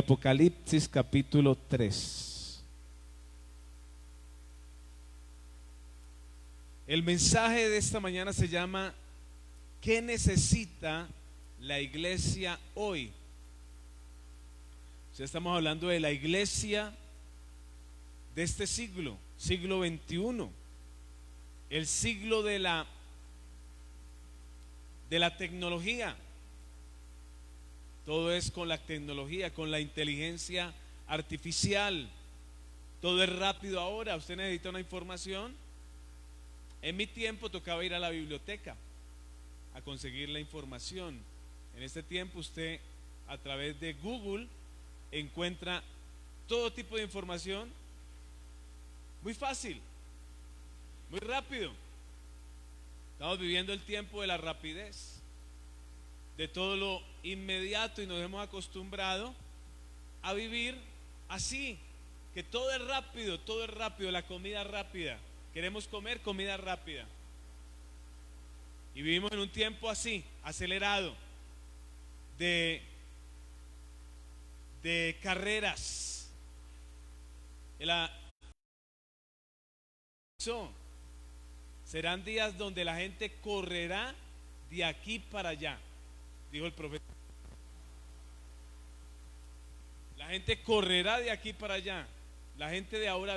Apocalipsis capítulo 3. El mensaje de esta mañana se llama ¿qué necesita la iglesia hoy? O sea, estamos hablando de la iglesia de este siglo, siglo XXI, el siglo de la tecnología. Todo es con la tecnología, con la inteligencia artificial. Todo es rápido ahora. Usted necesita una información. En mi tiempo tocaba ir a la biblioteca a conseguir la información. En este tiempo usted a través de Google encuentra todo tipo de información muy fácil, muy rápido. Estamos viviendo el tiempo de la rapidez, de todo lo inmediato, y nos hemos acostumbrado a vivir así, que todo es rápido, la comida rápida. Queremos comer comida rápida. Y vivimos en un tiempo así, acelerado, de carreras. Serán días donde la gente correrá de aquí para allá, dijo el profeta. La gente correrá de aquí para allá. La gente de ahora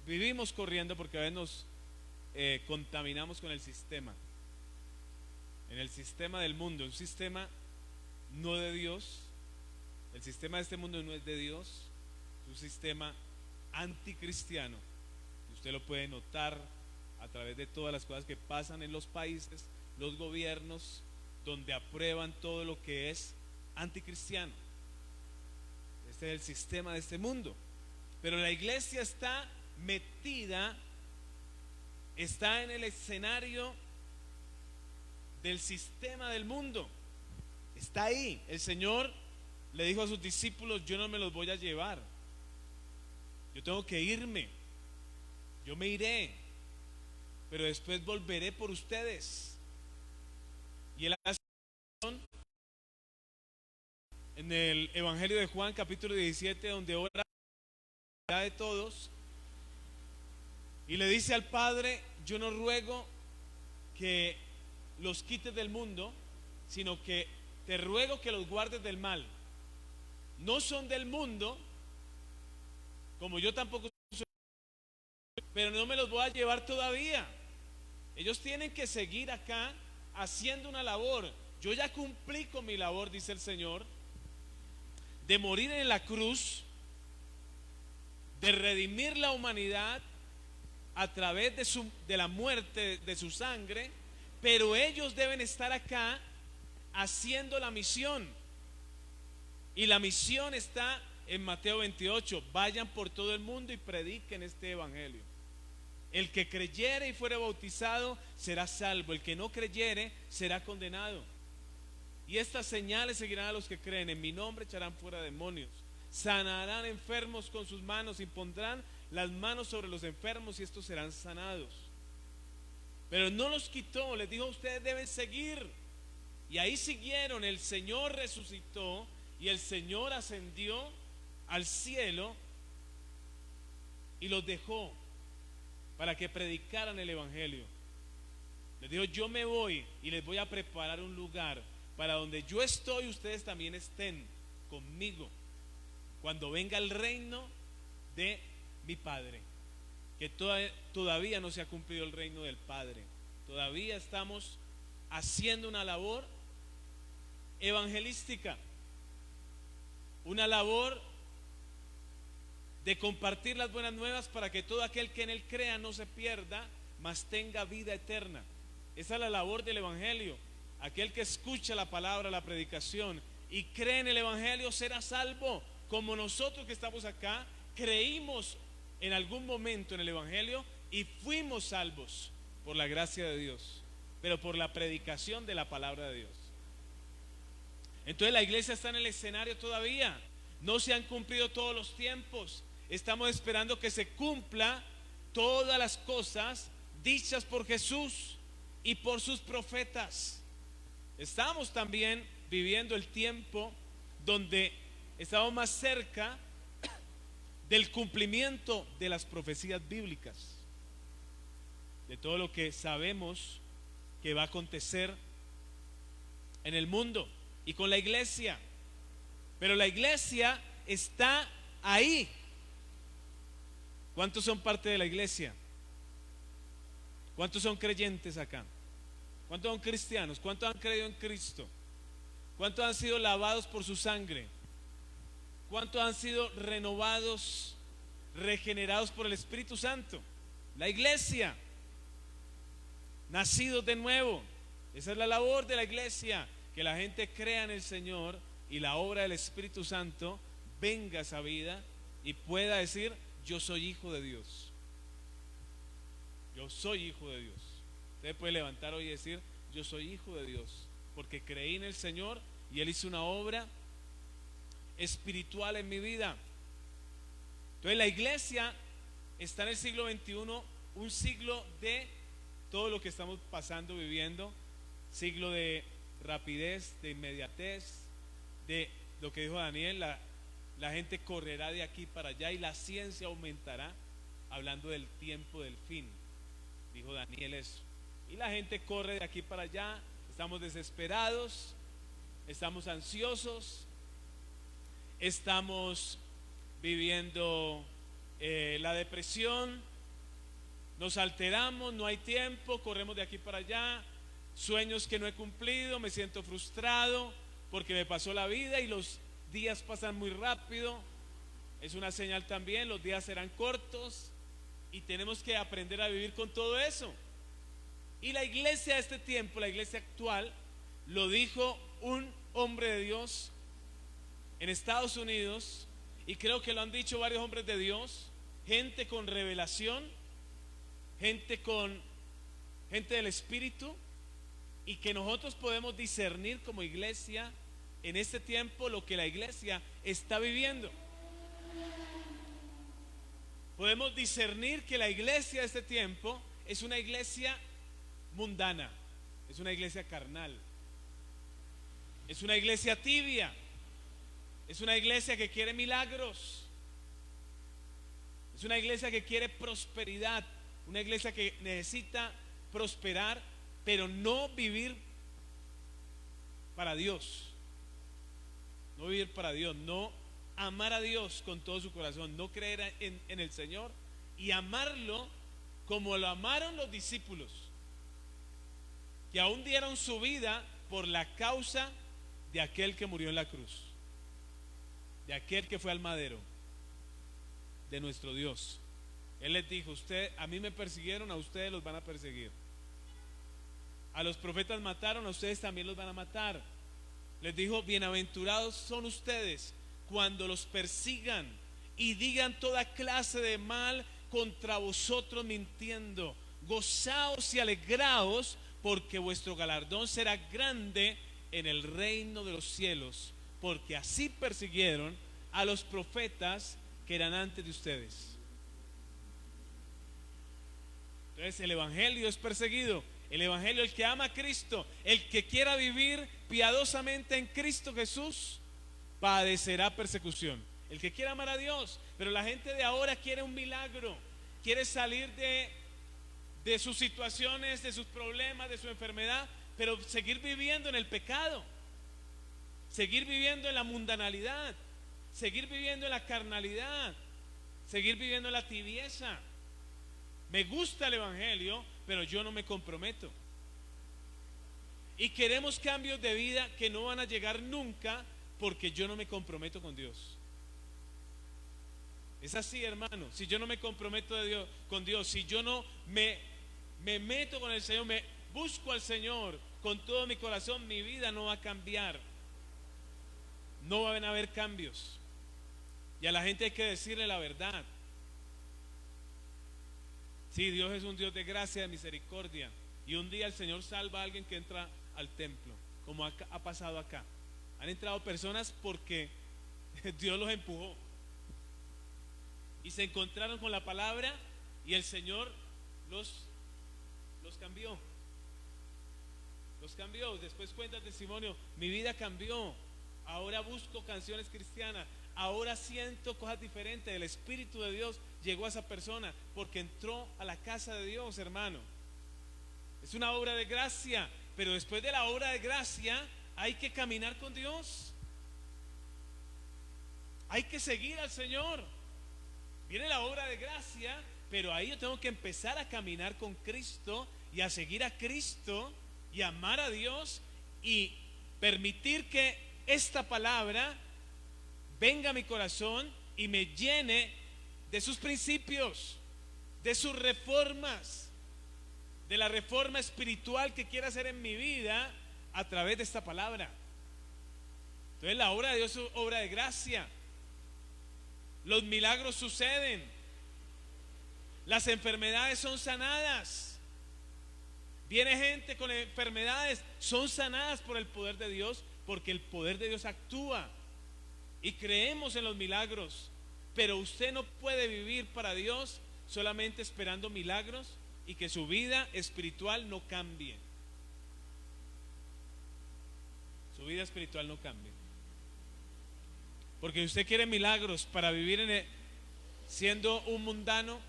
vivimos corriendo porque a veces nos contaminamos con el sistema. En el sistema del mundo, un sistema no de Dios. El sistema de este mundo no es de Dios, es un sistema anticristiano. Usted lo puede notar a través de todas las cosas que pasan en los países, los gobiernos, donde aprueban todo lo que es anticristiano. Este es el sistema de este mundo. Pero la iglesia está metida, está en el escenario del sistema del mundo. Está ahí. El Señor le dijo a sus discípulos: yo no me los voy a llevar, yo tengo que irme, yo me iré, pero después volveré por ustedes. Y él hace en el Evangelio de Juan capítulo 17, donde ora de todos y le dice al Padre: yo no ruego que los quites del mundo, sino que te ruego que los guardes del mal. No son del mundo, como yo tampoco soy, pero no me los voy a llevar todavía. Ellos tienen que seguir acá haciendo una labor. Yo ya cumplí con mi labor, dice el Señor, de morir en la cruz, de redimir la humanidad a través de la muerte de su sangre, pero ellos deben estar acá haciendo la misión. Y la misión está en Mateo 28: vayan por todo el mundo y prediquen este evangelio. El que creyere y fuere bautizado será salvo, el que no creyere será condenado. Y estas señales seguirán a los que creen: en mi nombre echarán fuera demonios, sanarán enfermos con sus manos, impondrán las manos sobre los enfermos y estos serán sanados. Pero no los quitó, les dijo: ustedes deben seguir. Y ahí siguieron. El Señor resucitó y el Señor ascendió al cielo y los dejó para que predicaran el evangelio. Les dijo: yo me voy y les voy a preparar un lugar para donde yo estoy, ustedes también estén conmigo cuando venga el reino de mi Padre. Que todavía no se ha cumplido el reino del Padre. Todavía estamos haciendo una labor evangelística, una labor de compartir las buenas nuevas para que todo aquel que en él crea no se pierda, mas tenga vida eterna. Esa es la labor del evangelio. Aquel que escucha la palabra, la predicación y cree en el evangelio será salvo, como nosotros que estamos acá creímos en algún momento en el evangelio y fuimos salvos por la gracia de Dios, pero por la predicación de la palabra de Dios. Entonces la iglesia está en el escenario todavía. No se han cumplido todos los tiempos. Estamos esperando que se cumpla todas las cosas dichas por Jesús y por sus profetas. Estamos también viviendo el tiempo donde estamos más cerca del cumplimiento de las profecías bíblicas, de todo lo que sabemos que va a acontecer en el mundo y con la iglesia. Pero la iglesia está ahí. ¿Cuántos son parte de la iglesia? ¿Cuántos son creyentes acá? ¿Cuántos son cristianos? ¿Cuántos han creído en Cristo? ¿Cuántos han sido lavados por su sangre? ¿Cuántos han sido renovados, regenerados por el Espíritu Santo? La iglesia, nacidos de nuevo. Esa es la labor de la iglesia, que la gente crea en el Señor y la obra del Espíritu Santo venga a esa vida y pueda decir: yo soy hijo de Dios. Yo soy hijo de Dios. Usted puede levantar hoy y decir: yo soy hijo de Dios, porque creí en el Señor y Él hizo una obra espiritual en mi vida. Entonces la iglesia está en el siglo XXI, un siglo de todo lo que estamos pasando, viviendo, siglo de rapidez, de inmediatez, de lo que dijo Daniel, la gente correrá de aquí para allá y la ciencia aumentará, hablando del tiempo del fin, dijo Daniel eso. Y la gente corre de aquí para allá, estamos desesperados, estamos ansiosos, estamos viviendo la depresión, nos alteramos, no hay tiempo, corremos de aquí para allá, sueños que no he cumplido, me siento frustrado porque me pasó la vida y los días pasan muy rápido. Es una señal también, los días serán cortos y tenemos que aprender a vivir con todo eso. Y la iglesia de este tiempo, la iglesia actual, lo dijo un hombre de Dios en Estados Unidos, y creo que lo han dicho varios hombres de Dios, gente con revelación, gente del Espíritu, y que nosotros podemos discernir como iglesia en este tiempo lo que la iglesia está viviendo. Podemos discernir que la iglesia de este tiempo es una iglesia mundana, es una iglesia carnal, es una iglesia tibia, es una iglesia que quiere milagros, es una iglesia que quiere prosperidad, una iglesia que necesita prosperar, pero no vivir para Dios, no vivir para Dios, no amar a Dios con todo su corazón, no creer en el Señor y amarlo como lo amaron los discípulos, que aún dieron su vida por la causa de aquel que murió en la cruz, de aquel que fue al madero, de nuestro Dios. Él les dijo: a mí me persiguieron, a ustedes los van a perseguir. A los profetas mataron, a ustedes también los van a matar. Les dijo: bienaventurados son ustedes cuando los persigan y digan toda clase de mal contra vosotros mintiendo. Gozaos y alegraos, porque vuestro galardón será grande en el reino de los cielos, porque así persiguieron a los profetas que eran antes de ustedes. Entonces el evangelio es perseguido. El evangelio, el que ama a Cristo, el que quiera vivir piadosamente en Cristo Jesús, padecerá persecución. El que quiera amar a Dios. Pero la gente de ahora quiere un milagro, quiere salir de sus situaciones, de sus problemas, de su enfermedad, pero seguir viviendo en el pecado, seguir viviendo en la mundanalidad, seguir viviendo en la carnalidad, seguir viviendo en la tibieza. Me gusta el evangelio, pero yo no me comprometo. Y queremos cambios de vida que no van a llegar nunca porque yo no me comprometo con Dios. Es así, hermano. Si yo no me comprometo con Dios, si yo no me meto con el Señor, me busco al Señor con todo mi corazón, mi vida no va a cambiar. No van a haber cambios. Y a la gente hay que decirle la verdad. Sí, Dios es un Dios de gracia, de misericordia. Y un día el Señor salva a alguien que entra al templo, como ha pasado acá. Han entrado personas porque Dios los empujó. Y se encontraron con la palabra y el Señor los cambió. Los cambió. Después cuenta el testimonio: mi vida cambió. ahora busco canciones cristianas, ahora siento cosas diferentes. El Espíritu de Dios llegó a esa persona porque entró a la casa de Dios, hermano. Es una obra de gracia, pero después de la obra de gracia hay que caminar con Dios. Hay que seguir al Señor. Viene la obra de gracia, pero ahí yo tengo que empezar a caminar con Cristo y a seguir a Cristo y amar a Dios y permitir que esta palabra venga a mi corazón y me llene de sus principios, de sus reformas, de la reforma espiritual que quiera hacer en mi vida a través de esta palabra. Entonces la obra de Dios es obra de gracia. Los milagros suceden, las enfermedades son sanadas. Viene gente con enfermedades, son sanadas por el poder de Dios, porque el poder de Dios actúa y creemos en los milagros. Pero usted no puede vivir para Dios solamente esperando milagros y que su vida espiritual no cambie. Su vida espiritual no cambie. Porque usted quiere milagros para vivir siendo un mundano,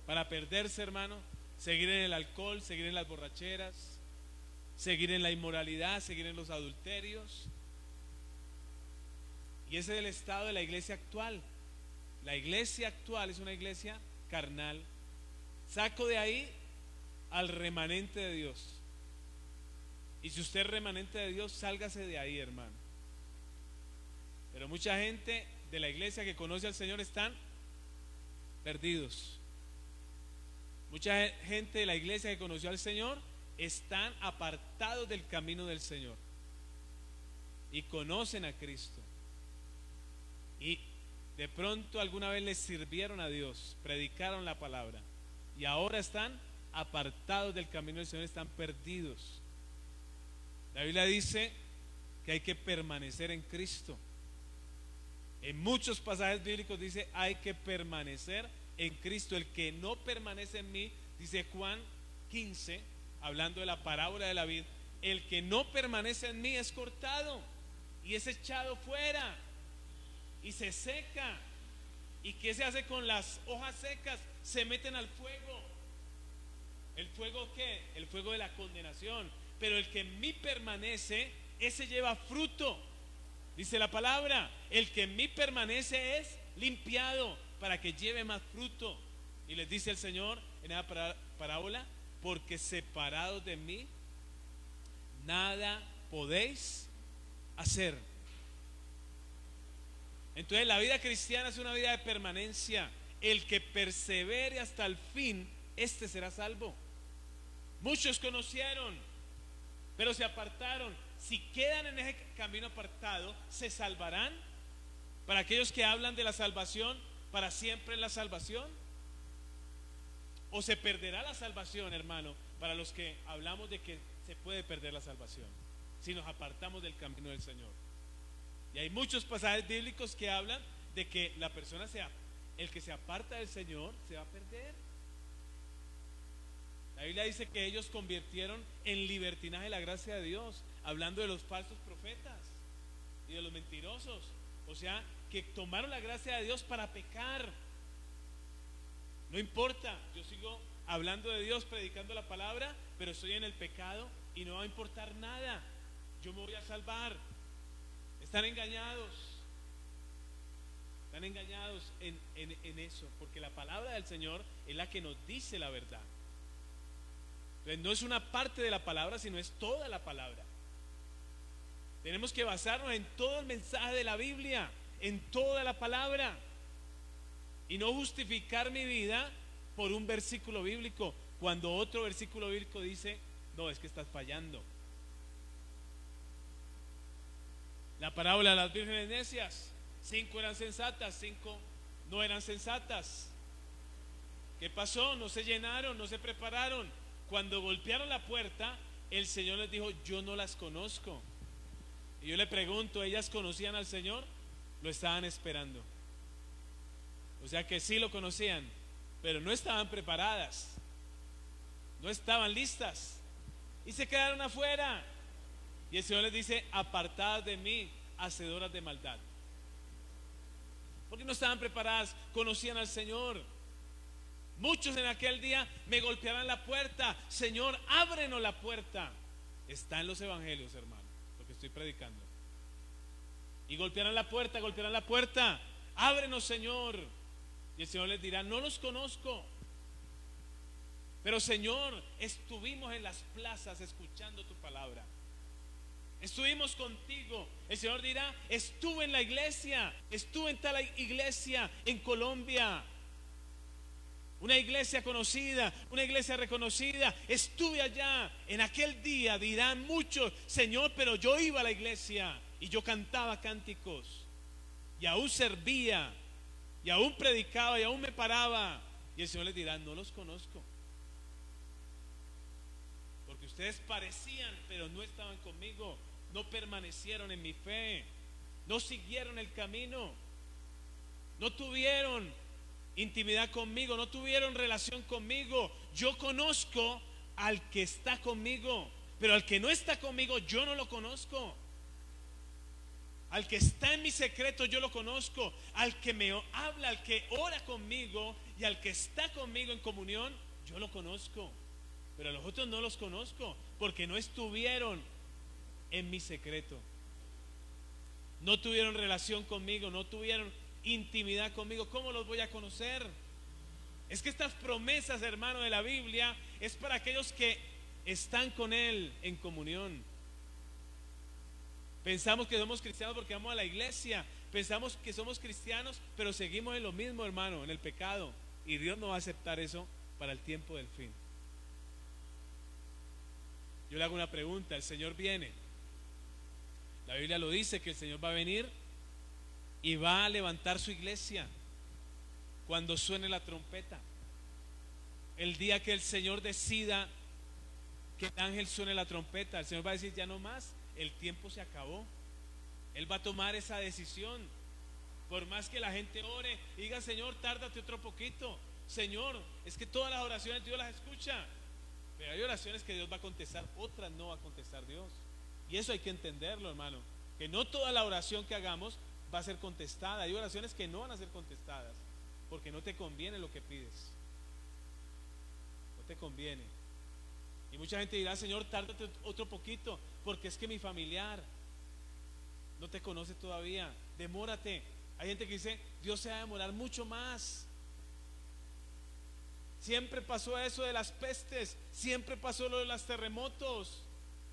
para perderse, hermano, seguir en el alcohol, seguir en las borracheras, seguir en la inmoralidad, seguir en los adulterios. Y ese es el estado de la iglesia actual. La iglesia actual es una iglesia carnal. Saco de ahí al remanente de Dios. Y si usted es remanente de Dios, sálgase de ahí, hermano. Pero mucha gente de la iglesia que conoce al Señor están perdidos. Mucha gente de la iglesia que conoció al Señor están apartados del camino del Señor y conocen a Cristo. Y de pronto alguna vez les sirvieron a Dios, predicaron la palabra y ahora están apartados del camino del Señor, están perdidos. La Biblia dice que hay que permanecer en Cristo. En muchos pasajes bíblicos dice hay que permanecer en Cristo. El que no permanece en mí, dice Juan 15, hablando de la parábola de la vid, el que no permanece en mí es cortado y es echado fuera y se seca. ¿Y qué se hace con las hojas secas? Se meten al fuego. ¿El fuego qué? El fuego de la condenación. Pero el que en mí permanece, ese lleva fruto. Dice la palabra, el que en mí permanece es limpiado para que lleve más fruto. Y les dice el Señor en esa parábola, porque separados de mí nada podéis hacer. Entonces la vida cristiana es una vida de permanencia. El que persevere hasta el fin, este será salvo. Muchos conocieron, pero se apartaron. Si quedan en ese camino apartado, ¿se salvarán? Para aquellos que hablan de la salvación, ¿para siempre la salvación? ¿O se perderá la salvación, hermano? Para los que hablamos de que se puede perder la salvación si nos apartamos del camino del Señor. Y hay muchos pasajes bíblicos que hablan de que la persona el que se aparta del Señor se va a perder. La Biblia dice que ellos convirtieron en libertinaje la gracia de Dios, hablando de los falsos profetas y de los mentirosos. O sea, que tomaron la gracia de Dios para pecar. No importa, yo sigo hablando de Dios, predicando la palabra, pero estoy en el pecado y no va a importar nada. Yo me voy a salvar. Están engañados. Están engañados en eso, porque la palabra del Señor es la que nos dice la verdad. Entonces no es una parte de la palabra, sino es toda la palabra. Tenemos que basarnos en todo el mensaje de la Biblia, en toda la palabra, y no justificar mi vida por un versículo bíblico, cuando otro versículo bíblico dice, no, es que estás fallando. La parábola de las vírgenes necias, 5 eran sensatas, 5 no eran sensatas. ¿Qué pasó? No se llenaron, no se prepararon. Cuando golpearon la puerta, el Señor les dijo, yo no las conozco. Y yo le pregunto, ¿ellas conocían al Señor? Lo estaban esperando. O sea que sí lo conocían, pero no estaban preparadas, no estaban listas y se quedaron afuera. Y el Señor les dice: apartadas de mí, hacedoras de maldad. Porque no estaban preparadas, conocían al Señor. Muchos en aquel día me golpeaban la puerta: Señor, ábrenos la puerta. Está en los evangelios, hermano, lo que estoy predicando. Y golpearán la puerta: ábrenos, Señor. Y el Señor les dirá: no los conozco. Pero, Señor, estuvimos en las plazas escuchando tu palabra. Estuvimos contigo. El Señor dirá: estuve en la iglesia, estuve en tal iglesia en Colombia, una iglesia conocida, una iglesia reconocida. Estuve allá. En aquel día dirán muchos: Señor, pero yo iba a la iglesia y yo cantaba cánticos y aún servía y aún predicaba y aún me paraba. Y el Señor les dirá: no los conozco, porque ustedes parecían, pero no estaban conmigo. No permanecieron en mi fe, no siguieron el camino, no tuvieron intimidad conmigo, no tuvieron relación conmigo. Yo conozco al que está conmigo, pero al que no está conmigo yo no lo conozco. Al que está en mi secreto yo lo conozco. Al que me habla, al que ora conmigo y al que está conmigo en comunión, yo lo conozco. Pero a los otros no los conozco, porque no estuvieron en mi secreto, no tuvieron relación conmigo, no tuvieron intimidad conmigo. ¿Cómo los voy a conocer? Es que estas promesas, hermano, de la Biblia es para aquellos que están con Él en comunión. Pensamos que somos cristianos porque vamos a la iglesia, pensamos que somos cristianos, pero seguimos en lo mismo, hermano, en el pecado, y Dios no va a aceptar eso para el tiempo del fin. Yo le hago una pregunta: el Señor viene. La Biblia lo dice, que el Señor va a venir y va a levantar su iglesia cuando suene la trompeta. El día que el Señor decida que el ángel suene la trompeta, el Señor va a decir: ya no más, el tiempo se acabó. Él va a tomar esa decisión. Por más que la gente ore y diga: Señor, tárdate otro poquito. Señor, es que todas las oraciones Dios las escucha, pero hay oraciones que Dios va a contestar, otras no va a contestar Dios. Y eso hay que entenderlo, hermano, que no toda la oración que hagamos va a ser contestada. Hay oraciones que no van a ser contestadas porque no te conviene lo que pides, no te conviene. Y mucha gente dirá: Señor, tárdate otro poquito, porque es que mi familiar no te conoce todavía, demórate. Hay gente que dice: Dios se va a demorar mucho más. Siempre pasó eso de las pestes, siempre pasó lo de los terremotos,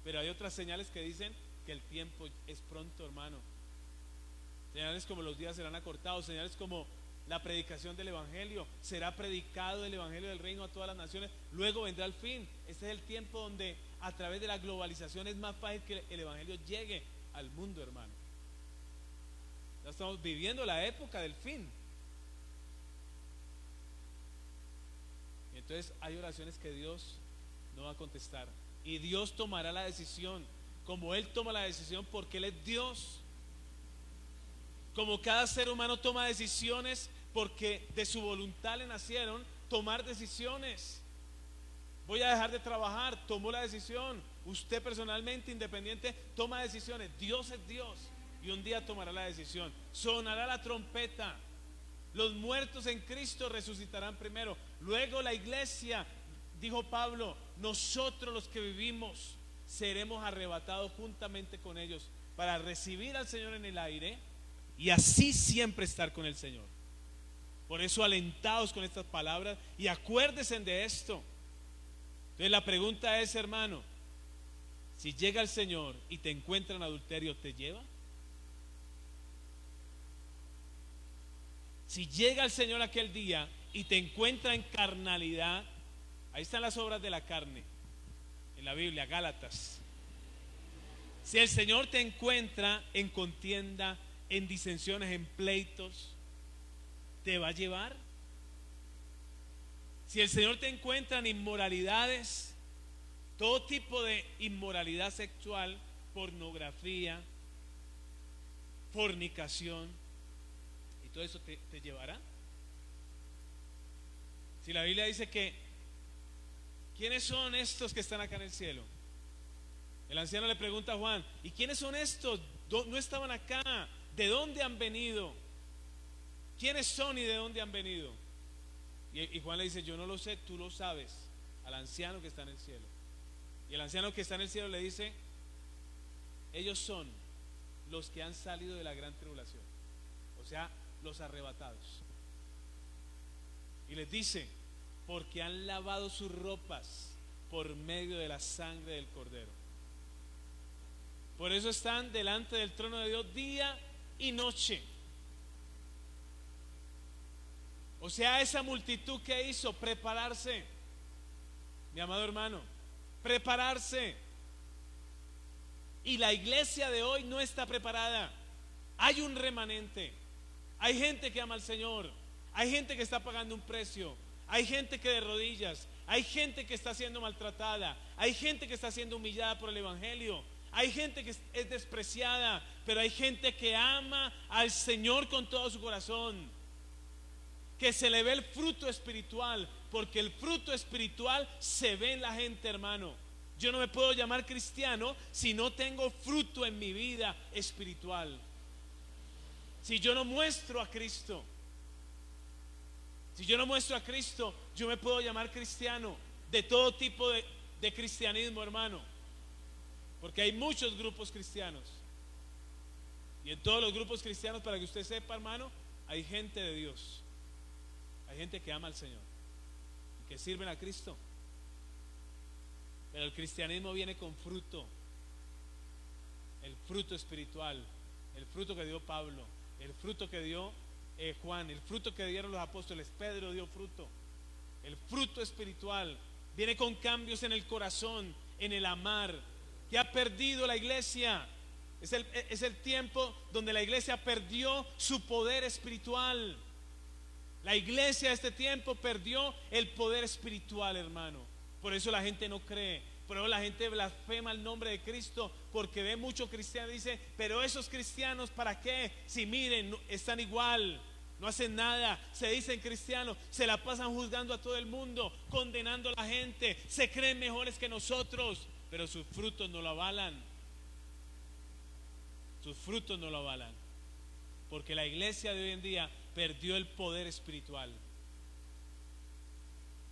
pero hay otras señales que dicen que el tiempo es pronto, hermano. Señales como los días serán acortados, señales como la predicación del evangelio, será predicado el evangelio del reino a todas las naciones, luego vendrá el fin. Este es el tiempo donde a través de la globalización es más fácil que el evangelio llegue al mundo, hermano. Ya estamos viviendo la época del fin. Y entonces hay oraciones que Dios no va a contestar, y Dios tomará la decisión, como Él toma la decisión, porque Él es Dios. Como cada ser humano toma decisiones porque de su voluntad le nacieron tomar decisiones. Voy a dejar de trabajar, tomó la decisión. Usted personalmente, independiente, toma decisiones. Dios es Dios y un día tomará la decisión. Sonará la trompeta. Los muertos en Cristo resucitarán primero. Luego la iglesia, dijo Pablo, nosotros los que vivimos seremos arrebatados juntamente con ellos para recibir al Señor en el aire y así siempre estar con el Señor. Por eso alentados con estas palabras y acuérdense de esto. Entonces la pregunta es, hermano, si llega el Señor y te encuentra en adulterio, ¿te lleva? Si llega el Señor aquel día y te encuentra en carnalidad, ahí están las obras de la carne en la Biblia, Gálatas. Si el Señor te encuentra en contienda, en disensiones, en pleitos, ¿te va a llevar? Si el Señor te encuentra en inmoralidades, todo tipo de inmoralidad sexual, pornografía, fornicación, y todo eso te llevará. Si la Biblia dice que ¿quiénes son estos que están acá en el cielo? El anciano le pregunta a Juan: ¿y quiénes son estos? No estaban acá. ¿De dónde han venido? ¿Quiénes son y de dónde han venido? Y Juan le dice: yo no lo sé, tú lo sabes. Al anciano que está en el cielo. Y el anciano que está en el cielo le dice: ellos son los que han salido de la gran tribulación, o sea, los arrebatados. Y les dice: porque han lavado sus ropas por medio de la sangre del Cordero. Por eso están delante del trono de Dios día y noche. O sea, esa multitud que hizo prepararse, mi amado hermano, prepararse. Y la iglesia de hoy no está preparada. Hay un remanente. Hay gente que ama al Señor. Hay gente que está pagando un precio. Hay gente que de rodillas. Hay gente que está siendo maltratada. Hay gente que está siendo humillada por el Evangelio. Hay gente que es despreciada. Pero hay gente que ama al Señor con todo su corazón, que se le ve el fruto espiritual, porque el fruto espiritual se ve en la gente, hermano. Yo no me puedo llamar cristiano si no tengo fruto en mi vida espiritual. Si yo no muestro a Cristo, si yo no muestro a Cristo, yo me puedo llamar cristiano de todo tipo de cristianismo, hermano, porque hay muchos grupos cristianos. Y en todos los grupos cristianos, para que usted sepa, hermano, hay gente de Dios. Hay gente que ama al Señor y que sirven a Cristo. Pero el cristianismo viene con fruto. El fruto espiritual, el fruto que dio Pablo, el fruto que dio Juan, el fruto que dieron los apóstoles. Pedro dio fruto. El fruto espiritual viene con cambios en el corazón, en el amar, que ha perdido la iglesia. Es el tiempo donde la iglesia perdió su poder espiritual. La iglesia de este tiempo perdió el poder espiritual, hermano. Por eso la gente no cree. Por eso la gente blasfema el nombre de Cristo, porque ve muchos cristianos y dice: pero esos cristianos, ¿para qué? Si miren, están igual, no hacen nada, se dicen cristianos, se la pasan juzgando a todo el mundo, condenando a la gente, se creen mejores que nosotros, pero sus frutos no lo avalan. Sus frutos no lo avalan, porque la iglesia de hoy en día perdió el poder espiritual.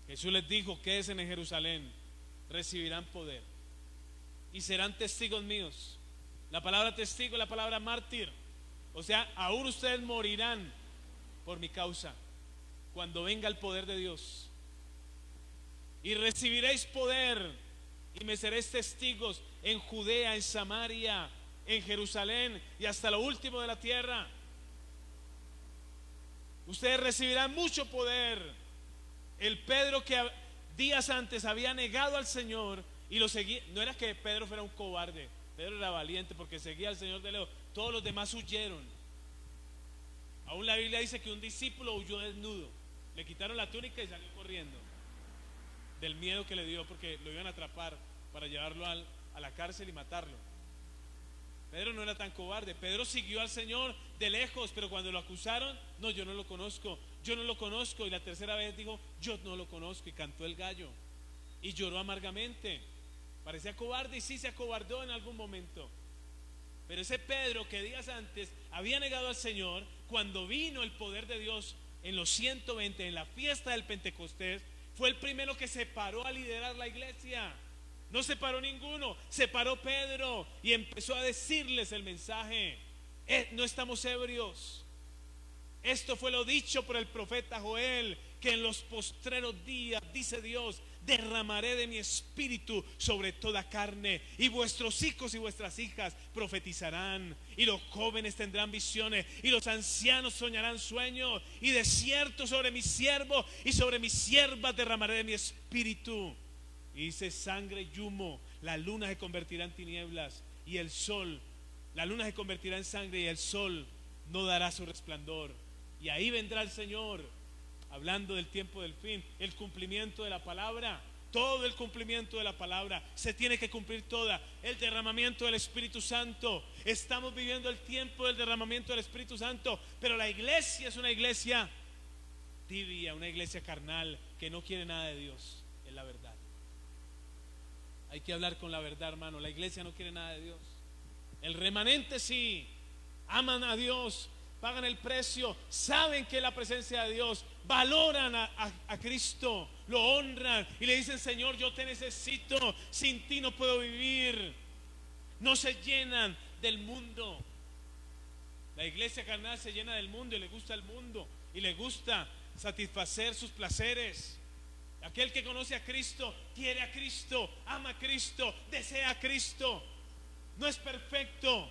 Jesús les dijo: quédense en Jerusalén, recibirán poder y serán testigos míos. La palabra testigo es la palabra mártir. O sea, aún ustedes morirán por mi causa cuando venga el poder de Dios. Y recibiréis poder y me seréis testigos en Judea, en Samaria, en Jerusalén y hasta lo último de la tierra. Ustedes recibirán mucho poder. El Pedro que días antes había negado al Señor y lo seguía, no era que Pedro fuera un cobarde, Pedro era valiente porque seguía al Señor de lejos. Todos los demás huyeron. Aún la Biblia dice que un discípulo huyó desnudo, le quitaron la túnica y salió corriendo del miedo que le dio, porque lo iban a atrapar para llevarlo a la cárcel y matarlo. Pedro no era tan cobarde. Pedro siguió al Señor de lejos, pero cuando lo acusaron: no, yo no lo conozco, yo no lo conozco. Y la tercera vez dijo: yo no lo conozco, y cantó el gallo y lloró amargamente. Parecía cobarde, y sí se acobardó en algún momento. Pero ese Pedro que días antes había negado al Señor, cuando vino el poder de Dios en los 120, en la fiesta del Pentecostés, fue el primero que se paró a liderar la iglesia. No se paró ninguno, se paró Pedro y empezó a decirles el mensaje: no estamos ebrios. Esto fue lo dicho por el profeta Joel, que en los postreros días, dice Dios, derramaré de mi espíritu sobre toda carne, y vuestros hijos y vuestras hijas profetizarán, y los jóvenes tendrán visiones, y los ancianos soñarán sueños, y de cierto sobre mis siervos y sobre mis siervas derramaré de mi espíritu. Y dice: sangre y humo, la luna se convertirá en tinieblas y el sol, la luna se convertirá en sangre y el sol no dará su resplandor. Y ahí vendrá el Señor, hablando del tiempo del fin, el cumplimiento de la palabra. Todo el cumplimiento de la palabra se tiene que cumplir toda. El derramamiento del Espíritu Santo. Estamos viviendo el tiempo del derramamiento del Espíritu Santo, pero la iglesia es una iglesia tibia, una iglesia carnal que no quiere nada de Dios, es la verdad. Hay que hablar con la verdad, hermano. La iglesia no quiere nada de Dios. El remanente sí, aman a Dios, pagan el precio, saben que es la presencia de Dios, valoran a Cristo, lo honran y le dicen: Señor, yo te necesito, sin ti no puedo vivir. No se llenan del mundo. La iglesia carnal se llena del mundo y le gusta el mundo y le gusta satisfacer sus placeres. Aquel que conoce a Cristo, quiere a Cristo, ama a Cristo, desea a Cristo. No es perfecto,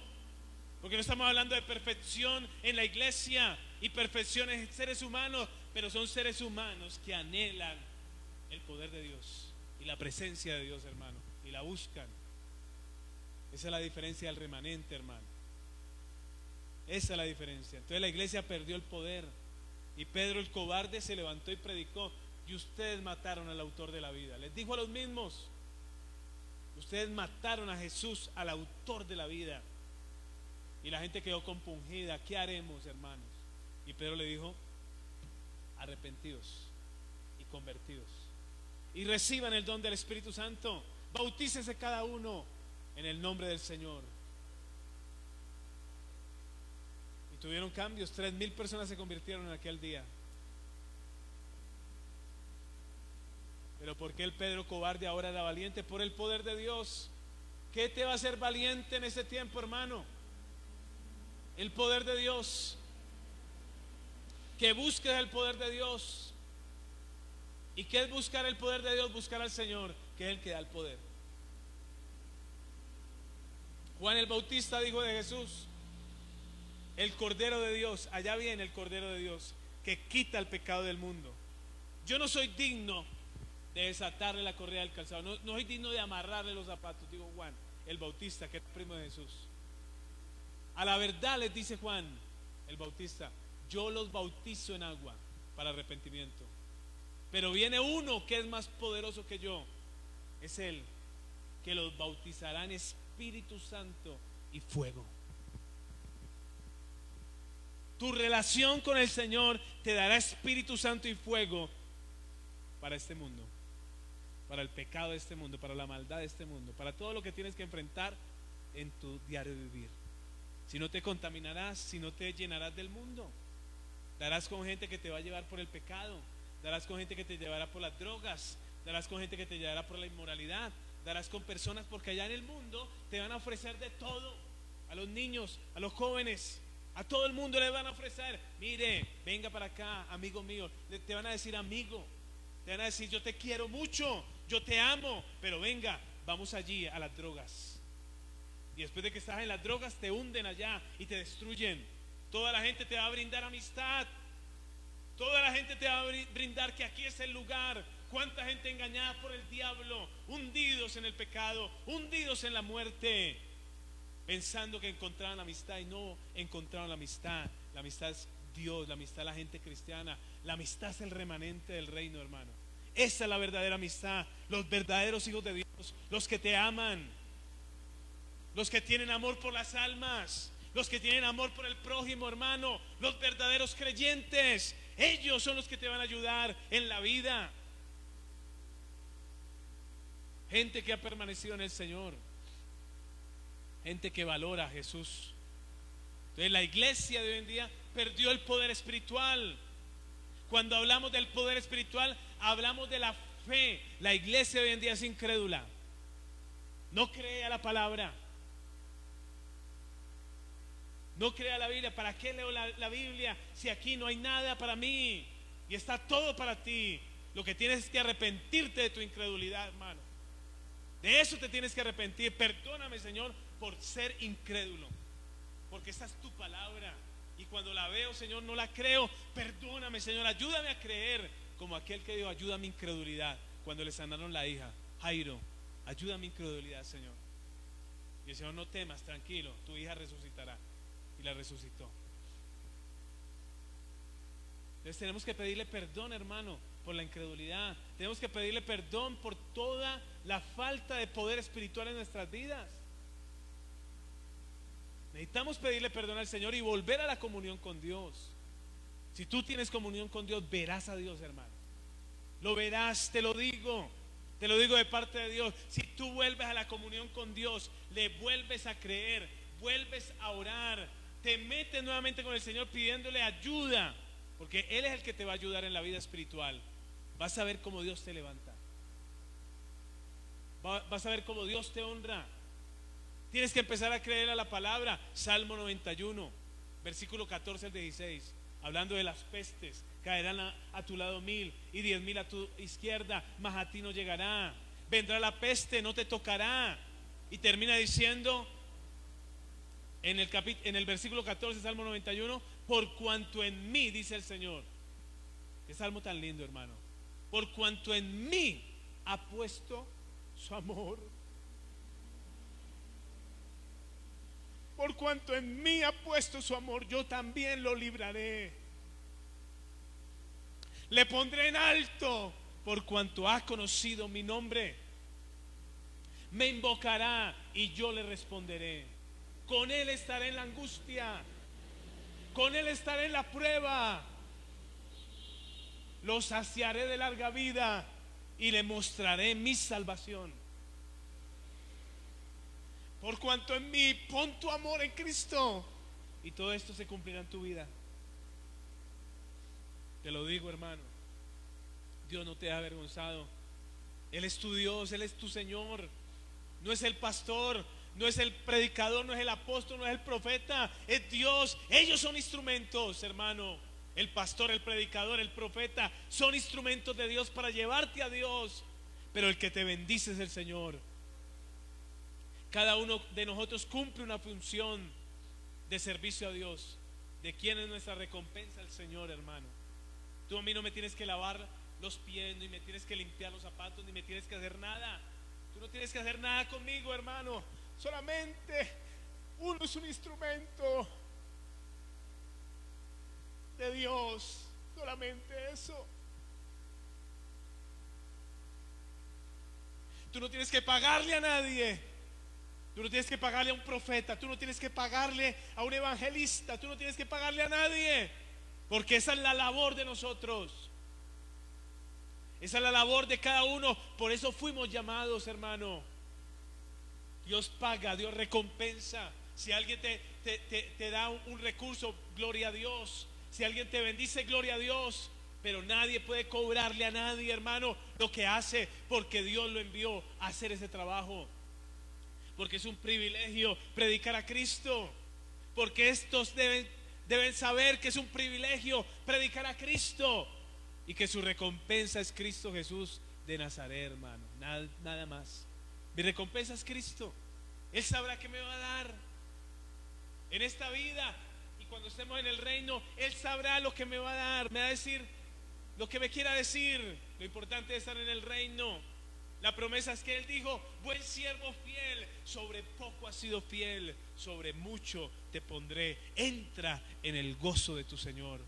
porque no estamos hablando de perfección en la iglesia y perfección en seres humanos, pero son seres humanos que anhelan el poder de Dios y la presencia de Dios, hermano, y la buscan. Esa es la diferencia del remanente, hermano. Esa es la diferencia. Entonces la iglesia perdió el poder y Pedro el cobarde se levantó y predicó: y ustedes mataron al autor de la vida. Les dijo a los mismos: ustedes mataron a Jesús, al autor de la vida. Y la gente quedó compungida. ¿Qué haremos, hermanos? Y Pedro le dijo: arrepentidos y convertidos y reciban el don del Espíritu Santo. Bautícese cada uno en el nombre del Señor. Y tuvieron cambios. 3,000 personas se convirtieron en aquel día. Pero ¿por qué el Pedro cobarde ahora era valiente? Por el poder de Dios. ¿Qué te va a hacer valiente en este tiempo, hermano? El poder de Dios. Que busques el poder de Dios. ¿Y qué es buscar el poder de Dios? Buscar al Señor, que es el que da el poder. Juan el Bautista dijo de Jesús: el Cordero de Dios, allá viene el Cordero de Dios, que quita el pecado del mundo. Yo no soy digno de desatarle la correa del calzado, no soy digno de amarrarle los zapatos, digo Juan el Bautista, que es primo de Jesús. A la verdad les dice Juan el Bautista: yo los bautizo en agua para arrepentimiento, pero viene uno que es más poderoso que yo, es Él que los bautizará en Espíritu Santo y fuego. Tu relación con el Señor te dará Espíritu Santo y fuego para este mundo, para el pecado de este mundo, para la maldad de este mundo, para todo lo que tienes que enfrentar en tu diario vivir. Si no te contaminarás, si no te llenarás del mundo, darás con gente que te va a llevar por el pecado, darás con gente que te llevará por las drogas, darás con gente que te llevará por la inmoralidad, darás con personas, porque allá en el mundo te van a ofrecer de todo, a los niños, a los jóvenes, a todo el mundo le van a ofrecer: mire, venga para acá, amigo mío. Te van a decir amigo, te van a decir: yo te quiero mucho, yo te amo, pero venga, vamos allí a las drogas. Y después de que estás en las drogas, te hunden allá y te destruyen. Toda la gente te va a brindar amistad, toda la gente te va a brindar que aquí es el lugar. Cuánta gente engañada por el diablo, hundidos en el pecado, hundidos en la muerte, pensando que encontraban amistad y no encontraron la amistad. La amistad es Dios, la amistad es la gente cristiana, la amistad es el remanente del reino, hermano. Esa es la verdadera amistad, los verdaderos hijos de Dios, los que te aman, los que tienen amor por las almas, los que tienen amor por el prójimo, hermano, los verdaderos creyentes. Ellos son los que te van a ayudar en la vida. Gente que ha permanecido en el Señor, gente que valora a Jesús. Entonces la iglesia de hoy en día perdió el poder espiritual. Cuando hablamos del poder espiritual, hablamos de la fe. La iglesia de hoy en día es incrédula, no cree a la palabra, no cree a la Biblia. ¿Para qué leo la Biblia si aquí no hay nada para mí y está todo para ti? Lo que tienes es que arrepentirte de tu incredulidad, hermano. De eso te tienes que arrepentir. Perdóname, Señor, por ser incrédulo, porque esta es tu palabra y cuando la veo, Señor, no la creo. Perdóname, Señor, ayúdame a creer, como aquel que dijo: ayuda a mi incredulidad, cuando le sanaron la hija. Jairo, ayuda a mi incredulidad, Señor. Y el Señor: no temas, tranquilo, tu hija resucitará. Y la resucitó. Entonces tenemos que pedirle perdón, hermano, por la incredulidad. Tenemos que pedirle perdón por toda la falta de poder espiritual en nuestras vidas. Necesitamos pedirle perdón al Señor y volver a la comunión con Dios. Si tú tienes comunión con Dios, verás a Dios, hermano. Lo verás, te lo digo. Te lo digo de parte de Dios. Si tú vuelves a la comunión con Dios, le vuelves a creer, vuelves a orar, te metes nuevamente con el Señor pidiéndole ayuda, porque Él es el que te va a ayudar en la vida espiritual. Vas a ver cómo Dios te levanta. Vas a ver cómo Dios te honra. Tienes que empezar a creer a la palabra. Salmo 91, versículo 14 al 16, hablando de las pestes. Caerán a tu lado 1000 y 10.000 a tu izquierda, mas a ti no llegará. Vendrá la peste, no te tocará. Y termina diciendo en el versículo 14, Salmo 91, por cuanto en mí, dice el Señor. Qué salmo tan lindo, hermano. Por cuanto en mí ha puesto su amor. Por cuanto en mí ha puesto su amor, yo también lo libraré. Le pondré en alto por cuanto ha conocido mi nombre. Me invocará y yo le responderé. Con él estaré en la angustia. Con él estaré en la prueba. Lo saciaré de larga vida y le mostraré mi salvación. Por cuanto en mí, pon tu amor en Cristo y todo esto se cumplirá en tu vida. Te lo digo, hermano. Dios no te ha avergonzado. Él es tu Dios, Él es tu Señor. No es el pastor, no es el predicador, no es el apóstol, no es el profeta. Es Dios. Ellos son instrumentos, hermano. El pastor, el predicador, el profeta son instrumentos de Dios para llevarte a Dios. Pero el que te bendice es el Señor. Cada uno de nosotros cumple una función de servicio a Dios. ¿De quién es nuestra recompensa? El Señor, hermano. Tú a mí no me tienes que lavar los pies, ni me tienes que limpiar los zapatos, ni me tienes que hacer nada. Tú no tienes que hacer nada conmigo, hermano. Solamente uno es un instrumento de Dios. Solamente eso. Tú no tienes que pagarle a nadie. Tú no tienes que pagarle a un profeta. Tú no tienes que pagarle a un evangelista. Tú no tienes que pagarle a nadie. Porque esa es la labor de nosotros. Esa es la labor de cada uno. Por eso fuimos llamados, hermano. Dios paga, Dios recompensa. Si alguien te da un recurso, gloria a Dios. Si alguien te bendice, gloria a Dios. Pero nadie puede cobrarle a nadie, hermano, lo que hace, porque Dios lo envió a hacer ese trabajo. Porque es un privilegio predicar a Cristo. Porque estos deben saber que es un privilegio predicar a Cristo. Y que su recompensa es Cristo Jesús de Nazaret, hermano. Nada más. Mi recompensa es Cristo. Él sabrá qué me va a dar en esta vida. Y cuando estemos en el reino, Él sabrá lo que me va a dar. Me va a decir lo que me quiera decir. Lo importante es estar en el reino. La promesa es que Él dijo: buen siervo fiel, sobre poco has sido fiel, sobre mucho te pondré. Entra en el gozo de tu Señor.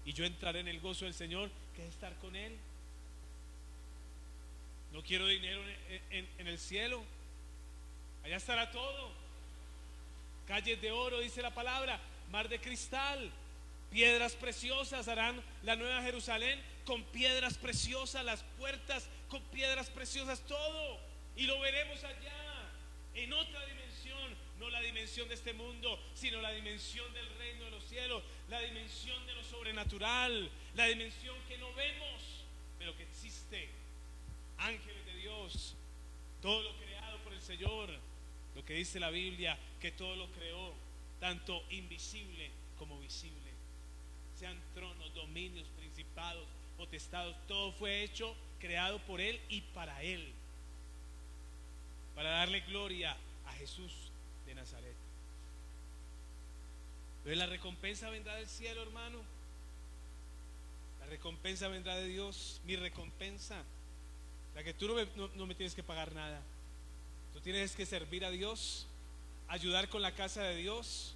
Y yo entraré en el gozo del Señor, que es estar con Él. No quiero dinero en el cielo. Allá estará todo. Calles de oro, dice la palabra, mar de cristal, piedras preciosas. Harán la nueva Jerusalén con piedras preciosas, las puertas con piedras preciosas, todo. Y lo veremos allá, en otra dimensión, no la dimensión de este mundo, sino la dimensión del reino de los cielos, la dimensión de lo sobrenatural, la dimensión que no vemos, pero que existe. Ángeles de Dios, todo lo creado por el Señor. Lo que dice la Biblia, que todo lo creó, tanto invisible como visible. Sean tronos, dominios, principados, potestados, todo fue hecho, creado por Él y para Él, para darle gloria a Jesús de Nazaret. Entonces la recompensa vendrá del cielo, hermano. La recompensa vendrá de Dios. Mi recompensa, la que tú no me tienes que pagar nada. Tú tienes que servir a Dios, ayudar con la casa de Dios,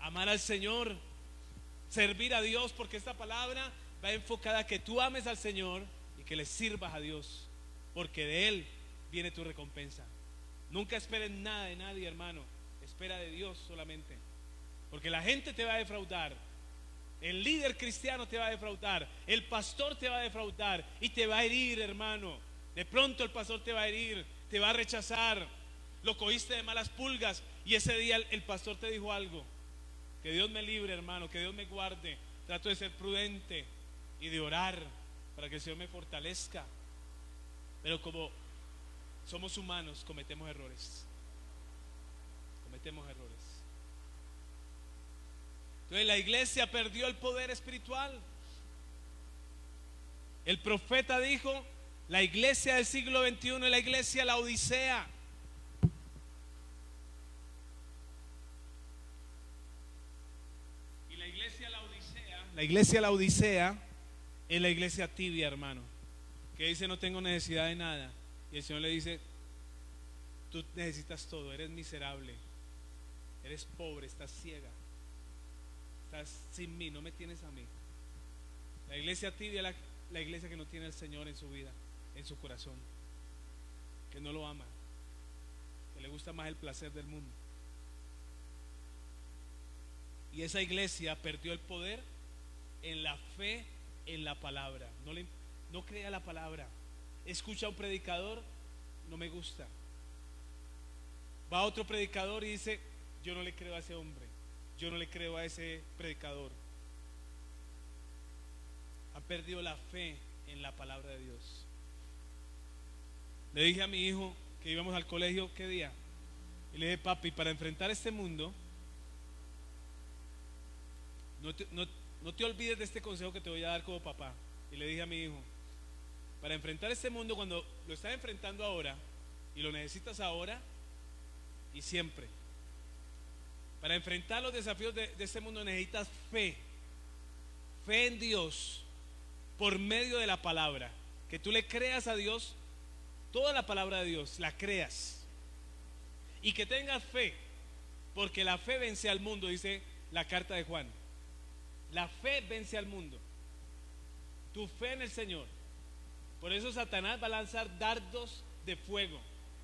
amar al Señor, servir a Dios, porque esta palabra va enfocada a que tú ames al Señor y que le sirvas a Dios, porque de Él viene tu recompensa. Nunca esperes nada de nadie, hermano. Espera de Dios solamente, porque la gente te va a defraudar. El líder cristiano te va a defraudar, el pastor te va a defraudar y te va a herir, hermano. De pronto el pastor te va a herir, te va a rechazar, lo cogiste de malas pulgas y ese día el pastor te dijo algo. Que Dios me libre, hermano, que Dios me guarde. Trato de ser prudente y de orar para que el Señor me fortalezca. Pero como somos humanos, cometemos errores. Cometemos errores. Entonces la iglesia perdió el poder espiritual. El profeta dijo: la iglesia del siglo XXI es la iglesia Laodicea. Y la iglesia Laodicea es la iglesia tibia, hermano, que dice: no tengo necesidad de nada. Y el Señor le dice: tú necesitas todo, eres miserable, eres pobre, estás ciega, estás sin mí, no me tienes a mí. La iglesia tibia es la iglesia que no tiene al Señor en su vida, en su corazón, que no lo ama, que le gusta más el placer del mundo. Y esa iglesia perdió el poder en la fe, en la palabra. No crea la palabra. Escucha a un predicador, no me gusta. Va a otro predicador y dice: yo no le creo a ese hombre, yo no le creo a ese predicador. Ha perdido la fe en la palabra de Dios. Le dije a mi hijo que íbamos al colegio, ¿qué día? Y le dije: papi, para enfrentar este mundo, no te olvides de este consejo que te voy a dar como papá. Y le dije a mi hijo: para enfrentar este mundo, cuando lo estás enfrentando ahora y lo necesitas ahora y siempre, para enfrentar los desafíos de este mundo necesitas fe. Fe en Dios por medio de la palabra. Que tú le creas a Dios, toda la palabra de Dios, la creas. Y que tengas fe, porque la fe vence al mundo, dice la carta de Juan. La fe vence al mundo. Tu fe en el Señor. Por eso Satanás va a lanzar dardos de fuego.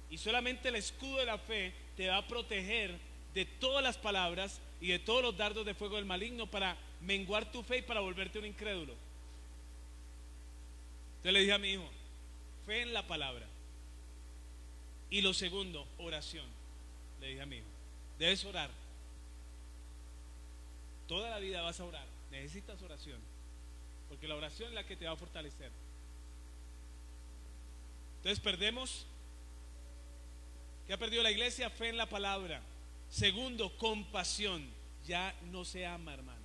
Y solamente el escudo de la fe te va a proteger de todas las palabras y de todos los dardos de fuego del maligno, para menguar tu fe y para volverte un incrédulo. Entonces le dije a mi hijo: fe en la palabra. Y lo segundo, oración. Le dije a mi hijo: debes orar. Toda la vida vas a orar. Necesitas oración, porque la oración es la que te va a fortalecer. Entonces perdemos. ¿Qué ha perdido la iglesia? Fe en la palabra. Segundo, compasión. Ya no se ama, hermano.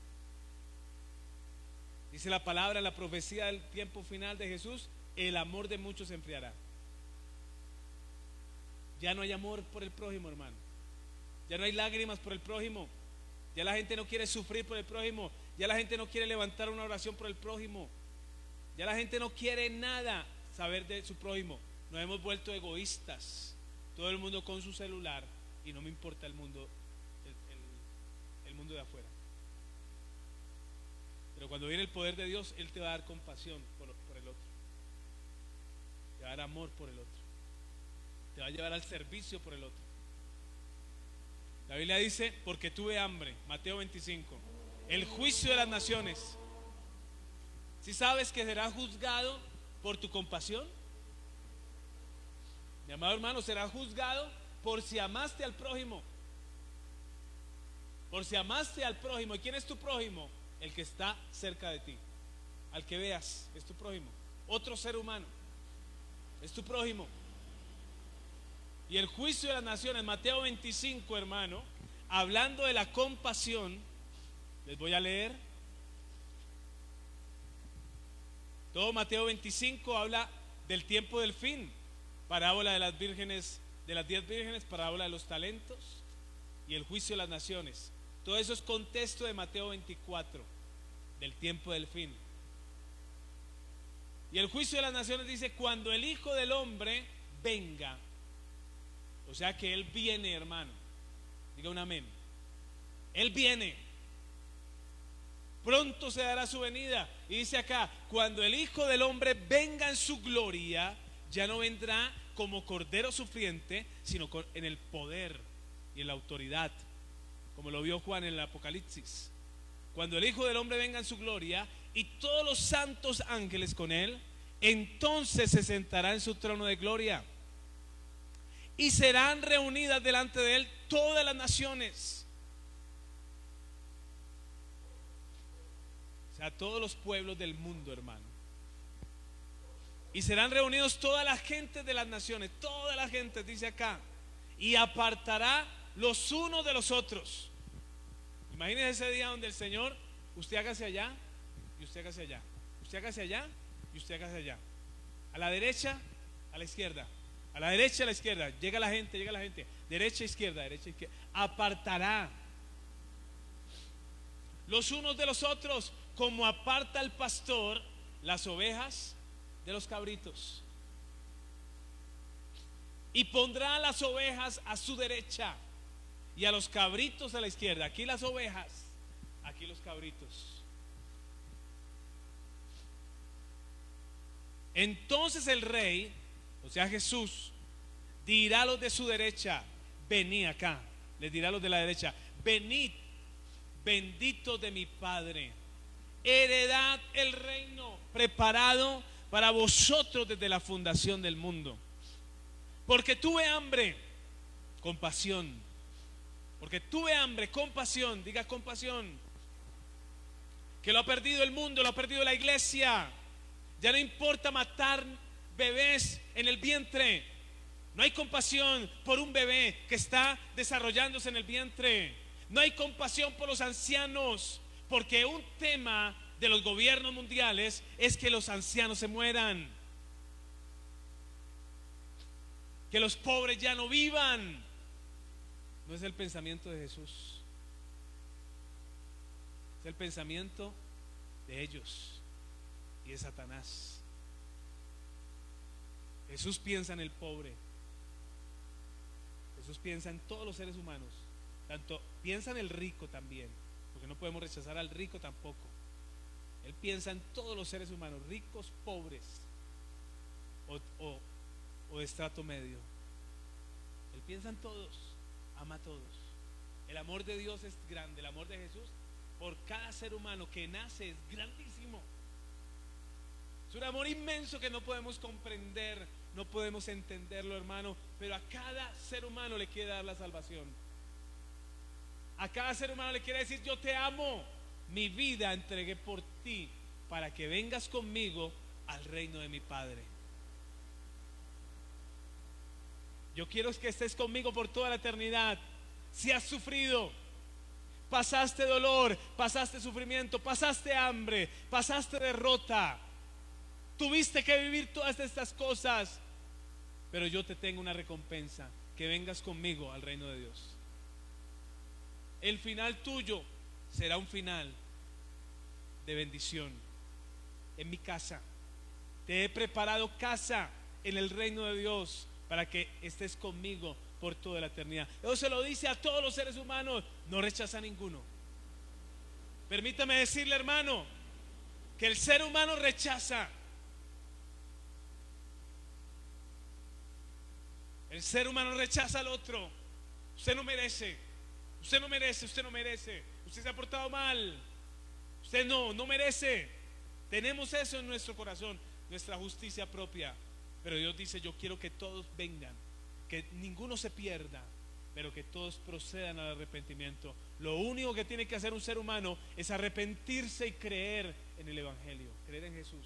Dice la palabra, la profecía del tiempo final de Jesús: el amor de muchos se enfriará. Ya no hay amor por el prójimo, hermano. Ya no hay lágrimas por el prójimo. Ya la gente no quiere sufrir por el prójimo. Ya la gente no quiere levantar una oración por el prójimo. Ya la gente no quiere nada saber de su prójimo. Nos hemos vuelto egoístas. Todo el mundo con su celular y no me importa el mundo, el mundo de afuera. Pero cuando viene el poder de Dios, Él te va a dar compasión por el otro. Te va a dar amor por el otro. Te va a llevar al servicio por el otro. La Biblia dice: porque tuve hambre, Mateo 25. El juicio de las naciones. ¿Sí sabes que serás juzgado por tu compasión? Mi amado hermano, serás juzgado por si amaste al prójimo. Por si amaste al prójimo. ¿Y quién es tu prójimo? El que está cerca de ti. Al que veas, es tu prójimo. Otro ser humano es tu prójimo. Y el juicio de las naciones, Mateo 25, hermano, hablando de la compasión, les voy a leer. Todo Mateo 25 habla del tiempo del fin. Parábola de las vírgenes, de las 10 vírgenes, parábola de los talentos y el juicio de las naciones. Todo eso es contexto de Mateo 24, del tiempo del fin. Y el juicio de las naciones dice: cuando el Hijo del Hombre venga. O sea que Él viene, hermano. Diga un amén. Él viene. Pronto se dará su venida. Y dice acá: cuando el Hijo del Hombre venga en su gloria, ya no vendrá como cordero sufriente, sino en el poder y en la autoridad, como lo vio Juan en el Apocalipsis. cuando el Hijo del Hombre venga en su gloria y todos los santos ángeles con él, entonces se sentará en su trono de gloria y serán reunidas delante de él todas las naciones, o sea, todos los pueblos del mundo, hermano. Y serán reunidos toda la gente de las naciones, toda la gente, dice acá, y apartará los unos de los otros. Imagínense ese día donde el Señor, usted hágase allá y usted hágase allá, usted hágase allá y usted hágase allá, a la derecha, a la izquierda, a la derecha, a la izquierda. Llega la gente, derecha, izquierda, apartará los unos de los otros, como aparta el pastor las ovejas de los cabritos, y pondrá a las ovejas a su derecha y a los cabritos a la izquierda. Aquí las ovejas, aquí los cabritos. Entonces el rey, o sea Jesús, dirá a los de su derecha: venid acá. Les dirá a los de la derecha: venid, benditos de mi Padre, heredad el reino preparado para vosotros desde la fundación del mundo. Porque tuve hambre, compasión. Porque tuve hambre, compasión. Diga compasión. Que lo ha perdido el mundo, lo ha perdido la iglesia. Ya no importa matar bebés en el vientre. No hay compasión por un bebé que está desarrollándose en el vientre. No hay compasión por los ancianos, porque un tema de los gobiernos mundiales es que los ancianos se mueran, que los pobres ya no vivan. No es el pensamiento de Jesús, es el pensamiento de ellos y de Satanás. Jesús piensa en el pobre, Jesús piensa en todos los seres humanos, tanto piensa en el rico también, porque no podemos rechazar al rico tampoco. Él piensa en todos los seres humanos, ricos, pobres o de estrato medio. Él piensa en todos, ama a todos. El amor de Dios es grande, el amor de Jesús por cada ser humano que nace es grandísimo. Es un amor inmenso que no podemos comprender, no podemos entenderlo, hermano, pero a cada ser humano le quiere dar la salvación. A cada ser humano le quiere decir: yo te amo, mi vida entregué por ti para que vengas conmigo al reino de mi Padre. Yo quiero que estés conmigo por toda la eternidad. Si has sufrido, pasaste dolor, pasaste sufrimiento, pasaste hambre, pasaste derrota, tuviste que vivir todas estas cosas, pero yo te tengo una recompensa: que vengas conmigo al reino de Dios. El final tuyo será un final de bendición. En mi casa te he preparado casa en el reino de Dios para que estés conmigo por toda la eternidad. Eso se lo dice a todos los seres humanos, no rechaza a ninguno. Permítame decirle, hermano, que el ser humano rechaza. El ser humano rechaza al otro. Usted no merece, usted no merece, usted no merece, usted se ha portado mal, usted no merece. Tenemos eso en nuestro corazón, nuestra justicia propia. Pero Dios dice: yo quiero que todos vengan, que ninguno se pierda, pero que todos procedan al arrepentimiento. Lo único que tiene que hacer un ser humano es arrepentirse y creer en el Evangelio, creer en Jesús.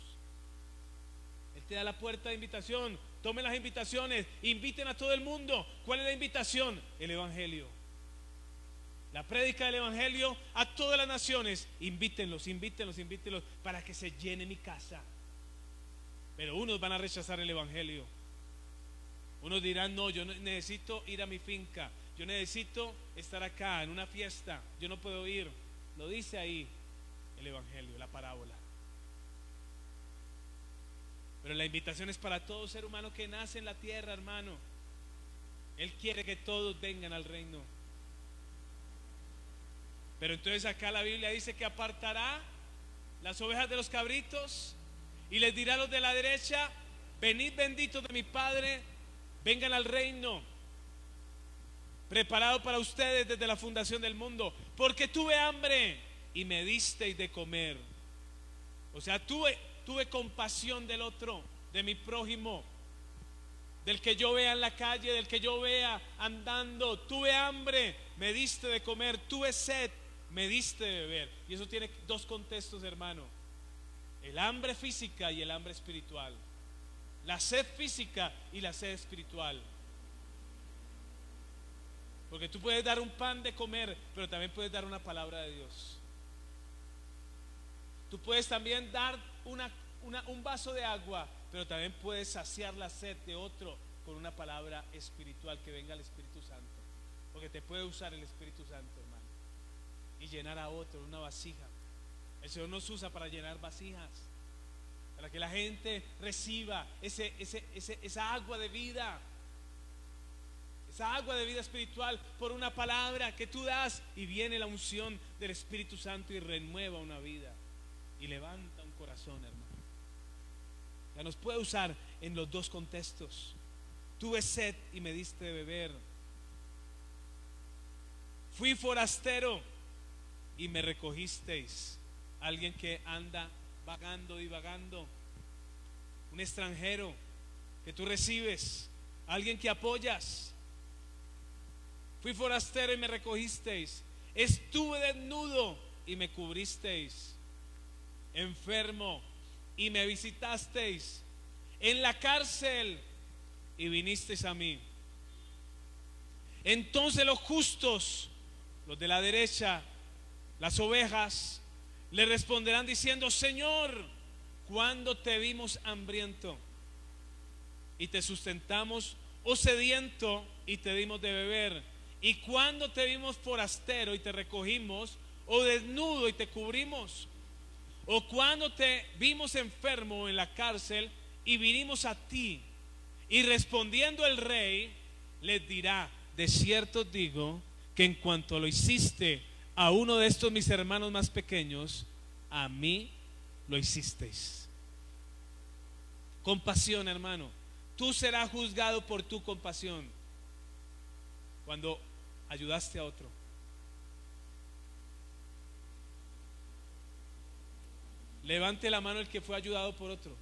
Él te da la puerta de invitación. Tomen las invitaciones, inviten a todo el mundo. ¿Cuál es la invitación? El Evangelio, la prédica del Evangelio a todas las naciones. Invítenlos, invítenlos, invítenlos para que se llene mi casa. Pero unos van a rechazar el Evangelio. Unos dirán: no, yo necesito ir a mi finca, yo necesito estar acá en una fiesta, yo no puedo ir. Lo dice ahí el Evangelio, la parábola. Pero la invitación es para todo ser humano que nace en la tierra, hermano. Él quiere que todos vengan al reino. Pero entonces acá la Biblia dice que apartará las ovejas de los cabritos y les dirá a los de la derecha: venid benditos de mi Padre, vengan al reino preparado para ustedes desde la fundación del mundo. Porque tuve hambre y me disteis de comer. O sea, tuve compasión del otro, de mi prójimo, del que yo vea en la calle, del que yo vea andando. Tuve hambre, me diste de comer. Tuve sed, me diste de beber. Y eso tiene dos contextos, hermano: el hambre física y el hambre espiritual. La sed física y la sed espiritual. Porque tú puedes dar un pan de comer, pero también puedes dar una palabra de Dios. Tú puedes también dar un vaso de agua, pero también puedes saciar la sed de otro con una palabra espiritual, que venga el Espíritu Santo. Porque te puede usar el Espíritu Santo, hermano, y llenar a otro una vasija. El Señor nos usa para llenar vasijas, para que la gente reciba esa agua de vida, esa agua de vida espiritual, por una palabra que tú das, y viene la unción del Espíritu Santo y renueva una vida y levanta un corazón, hermano. Ya nos puede usar en los dos contextos. Tuve sed y me diste de beber. Fui forastero y me recogisteis. Alguien que anda vagando, divagando, un extranjero que tú recibes, alguien que apoyas. Fui forastero y me recogisteis. Estuve desnudo y me cubristeis. Enfermo y me visitasteis. En la cárcel y vinisteis a mí. Entonces los justos, los de la derecha, las ovejas, le responderán diciendo: Señor, ¿cuándo te vimos hambriento y te sustentamos, o sediento y te dimos de beber? ¿Y cuándo te vimos forastero y te recogimos, o desnudo y te cubrimos? ¿O cuándo te vimos enfermo en la cárcel y vinimos a ti? Y respondiendo el rey les dirá: de cierto os digo que en cuanto lo hiciste a uno de estos mis hermanos más pequeños, a mí lo hicisteis. Compasión, hermano. Tú serás juzgado por tu compasión cuando ayudaste a otro. Levante la mano el que fue ayudado por otro.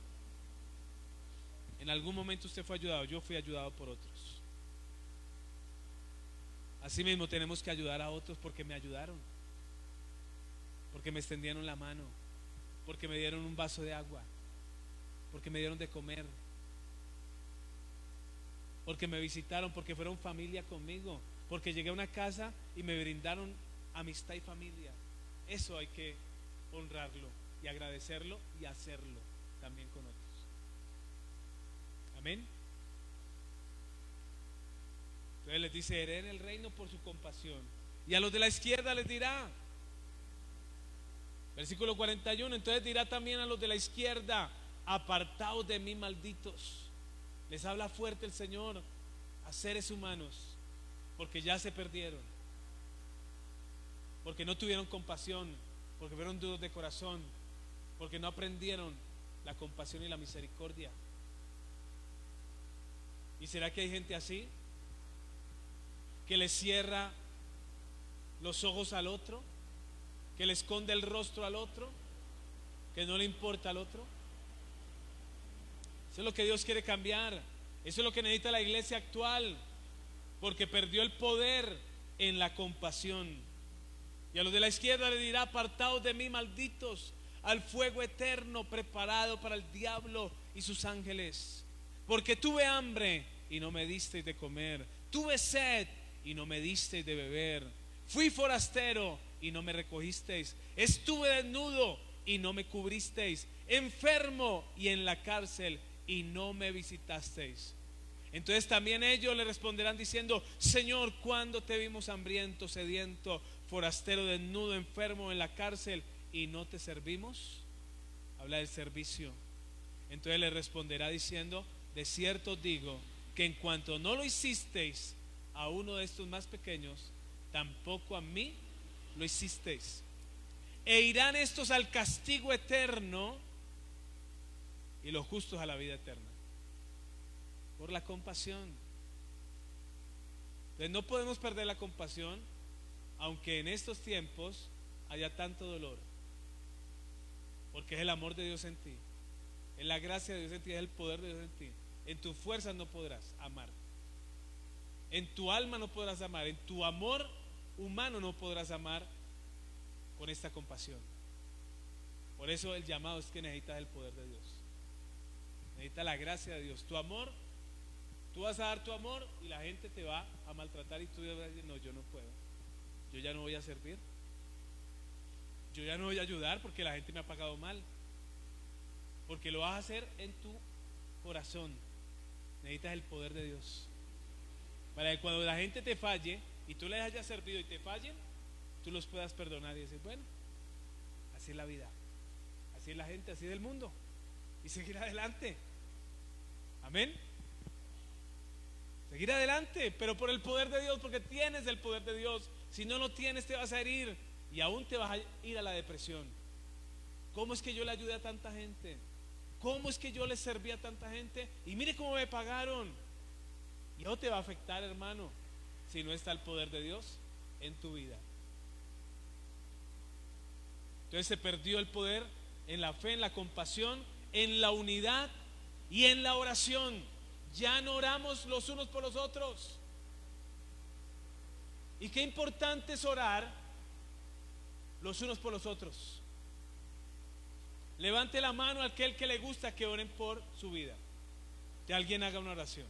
En algún momento usted fue ayudado. Yo fui ayudado por otros. Así mismo tenemos que ayudar a otros porque me ayudaron, porque me extendieron la mano, porque me dieron un vaso de agua, porque me dieron de comer, porque me visitaron, porque fueron familia conmigo, porque llegué a una casa y me brindaron amistad y familia. Eso hay que honrarlo y agradecerlo y hacerlo también con otros. Amén. Entonces les dice: hereden el reino por su compasión. Y a los de la izquierda les dirá, versículo 41, entonces dirá también a los de la izquierda: apartaos de mí, malditos. Les habla fuerte el Señor a seres humanos, porque ya se perdieron, porque no tuvieron compasión, porque fueron duros de corazón, porque no aprendieron la compasión y la misericordia. ¿Y será que hay gente así, que le cierra los ojos al otro, que le esconde el rostro al otro, que no le importa al otro? Eso es lo que Dios quiere cambiar. Eso es lo que necesita la iglesia actual, porque perdió el poder en la compasión. Y a los de la izquierda le dirá: apartaos de mí, malditos, al fuego eterno preparado para el diablo y sus ángeles. Porque tuve hambre y no me disteis de comer, tuve sed y no me disteis de beber, fui forastero y no me recogisteis, estuve desnudo y no me cubristeis, enfermo y en la cárcel y no me visitasteis. Entonces también ellos le responderán diciendo: Señor, ¿cuándo te vimos hambriento, sediento, forastero, desnudo, enfermo, en la cárcel y no te servimos? Habla del servicio. Entonces le responderá diciendo: de cierto os digo que en cuanto no lo hicisteis a uno de estos más pequeños, tampoco a mí lo hicisteis. E irán estos al castigo eterno y los justos a la vida eterna. Por la compasión. Entonces no podemos perder la compasión, aunque en estos tiempos haya tanto dolor, porque es el amor de Dios en ti, es la gracia de Dios en ti, es el poder de Dios en ti. En tus fuerzas no podrás amar, en tu alma no podrás amar, en tu amor humano no podrás amar con esta compasión. Por eso el llamado es que necesitas el poder de Dios, necesitas la gracia de Dios. Tu amor, tú vas a dar tu amor y la gente te va a maltratar y tú vas a decir, no, yo no puedo, yo ya no voy a servir, yo ya no voy a ayudar porque la gente me ha pagado mal. Porque lo vas a hacer en tu corazón. Necesitas el poder de Dios para que cuando la gente te falle y tú les hayas servido y te fallen, tú los puedas perdonar y decir, bueno, así es la vida, así es la gente, así es el mundo, y seguir adelante. Amén. Seguir adelante, pero por el poder de Dios, porque tienes el poder de Dios. Si no lo tienes, te vas a herir y aún te vas a ir a la depresión. ¿Cómo es que yo le ayudé a tanta gente? ¿Cómo es que yo le serví a tanta gente? Y mire cómo me pagaron. Y eso te va a afectar, hermano, si no está el poder de Dios en tu vida. Entonces se perdió el poder en la fe, en la compasión, en la unidad y en la oración. Ya no oramos los unos por los otros. Y qué importante es orar los unos por los otros. Levante la mano a aquel que le gusta que oren por su vida. Que alguien haga una oración.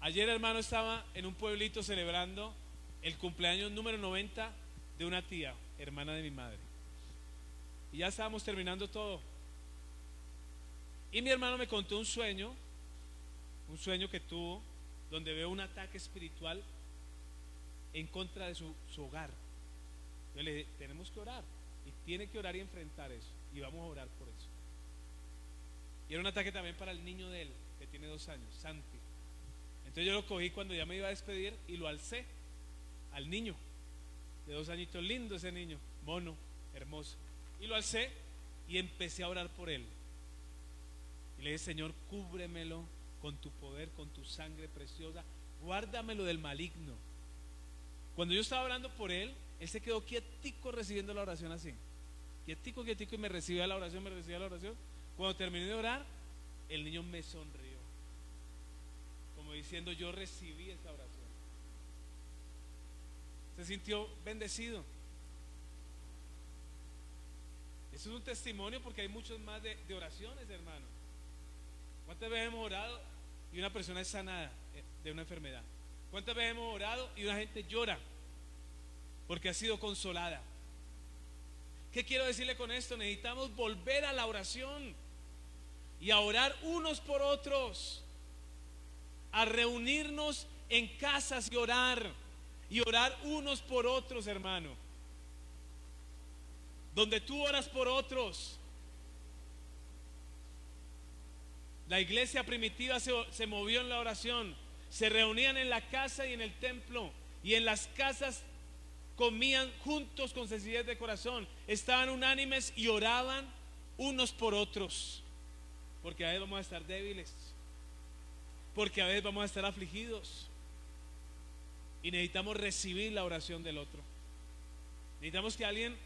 Ayer, hermano, estaba en un pueblito celebrando el cumpleaños número 90 de una tía, hermana de mi madre. Y ya estábamos terminando todo. Y mi hermano me contó un sueño que tuvo, donde veo un ataque espiritual en contra de su hogar. Yo le dije, tenemos que orar. Y tiene que orar y enfrentar eso. Y vamos a orar por eso. Y era un ataque también para el niño de él, que tiene 2 años, Santi. Entonces yo lo cogí cuando ya me iba a despedir y lo alcé al niño de 2 añitos, lindo ese niño, mono, hermoso. Y lo alcé y empecé a orar por él. Y le dije, Señor, cúbremelo con tu poder, con tu sangre preciosa, guárdamelo del maligno. Cuando yo estaba orando por él, él se quedó quietico recibiendo la oración así. Quietico, quietico, y me recibía la oración, me recibía la oración. Cuando terminé de orar, el niño me sonrió, como diciendo, yo recibí esta oración. Se sintió bendecido. Eso es un testimonio, porque hay muchos más de oraciones, hermano. ¿Cuántas veces hemos orado y una persona es sanada de una enfermedad? ¿Cuántas veces hemos orado y una gente llora porque ha sido consolada? ¿Qué quiero decirle con esto? Necesitamos volver a la oración y a orar unos por otros, a reunirnos en casas y orar unos por otros, hermano. Donde tú oras por otros. La iglesia primitiva se movió en la oración. Se reunían en la casa y en el templo, y en las casas comían juntos con sencillez de corazón, estaban unánimes y oraban unos por otros, porque a veces vamos a estar débiles, porque a veces vamos a estar afligidos y necesitamos recibir la oración del otro. Necesitamos que alguien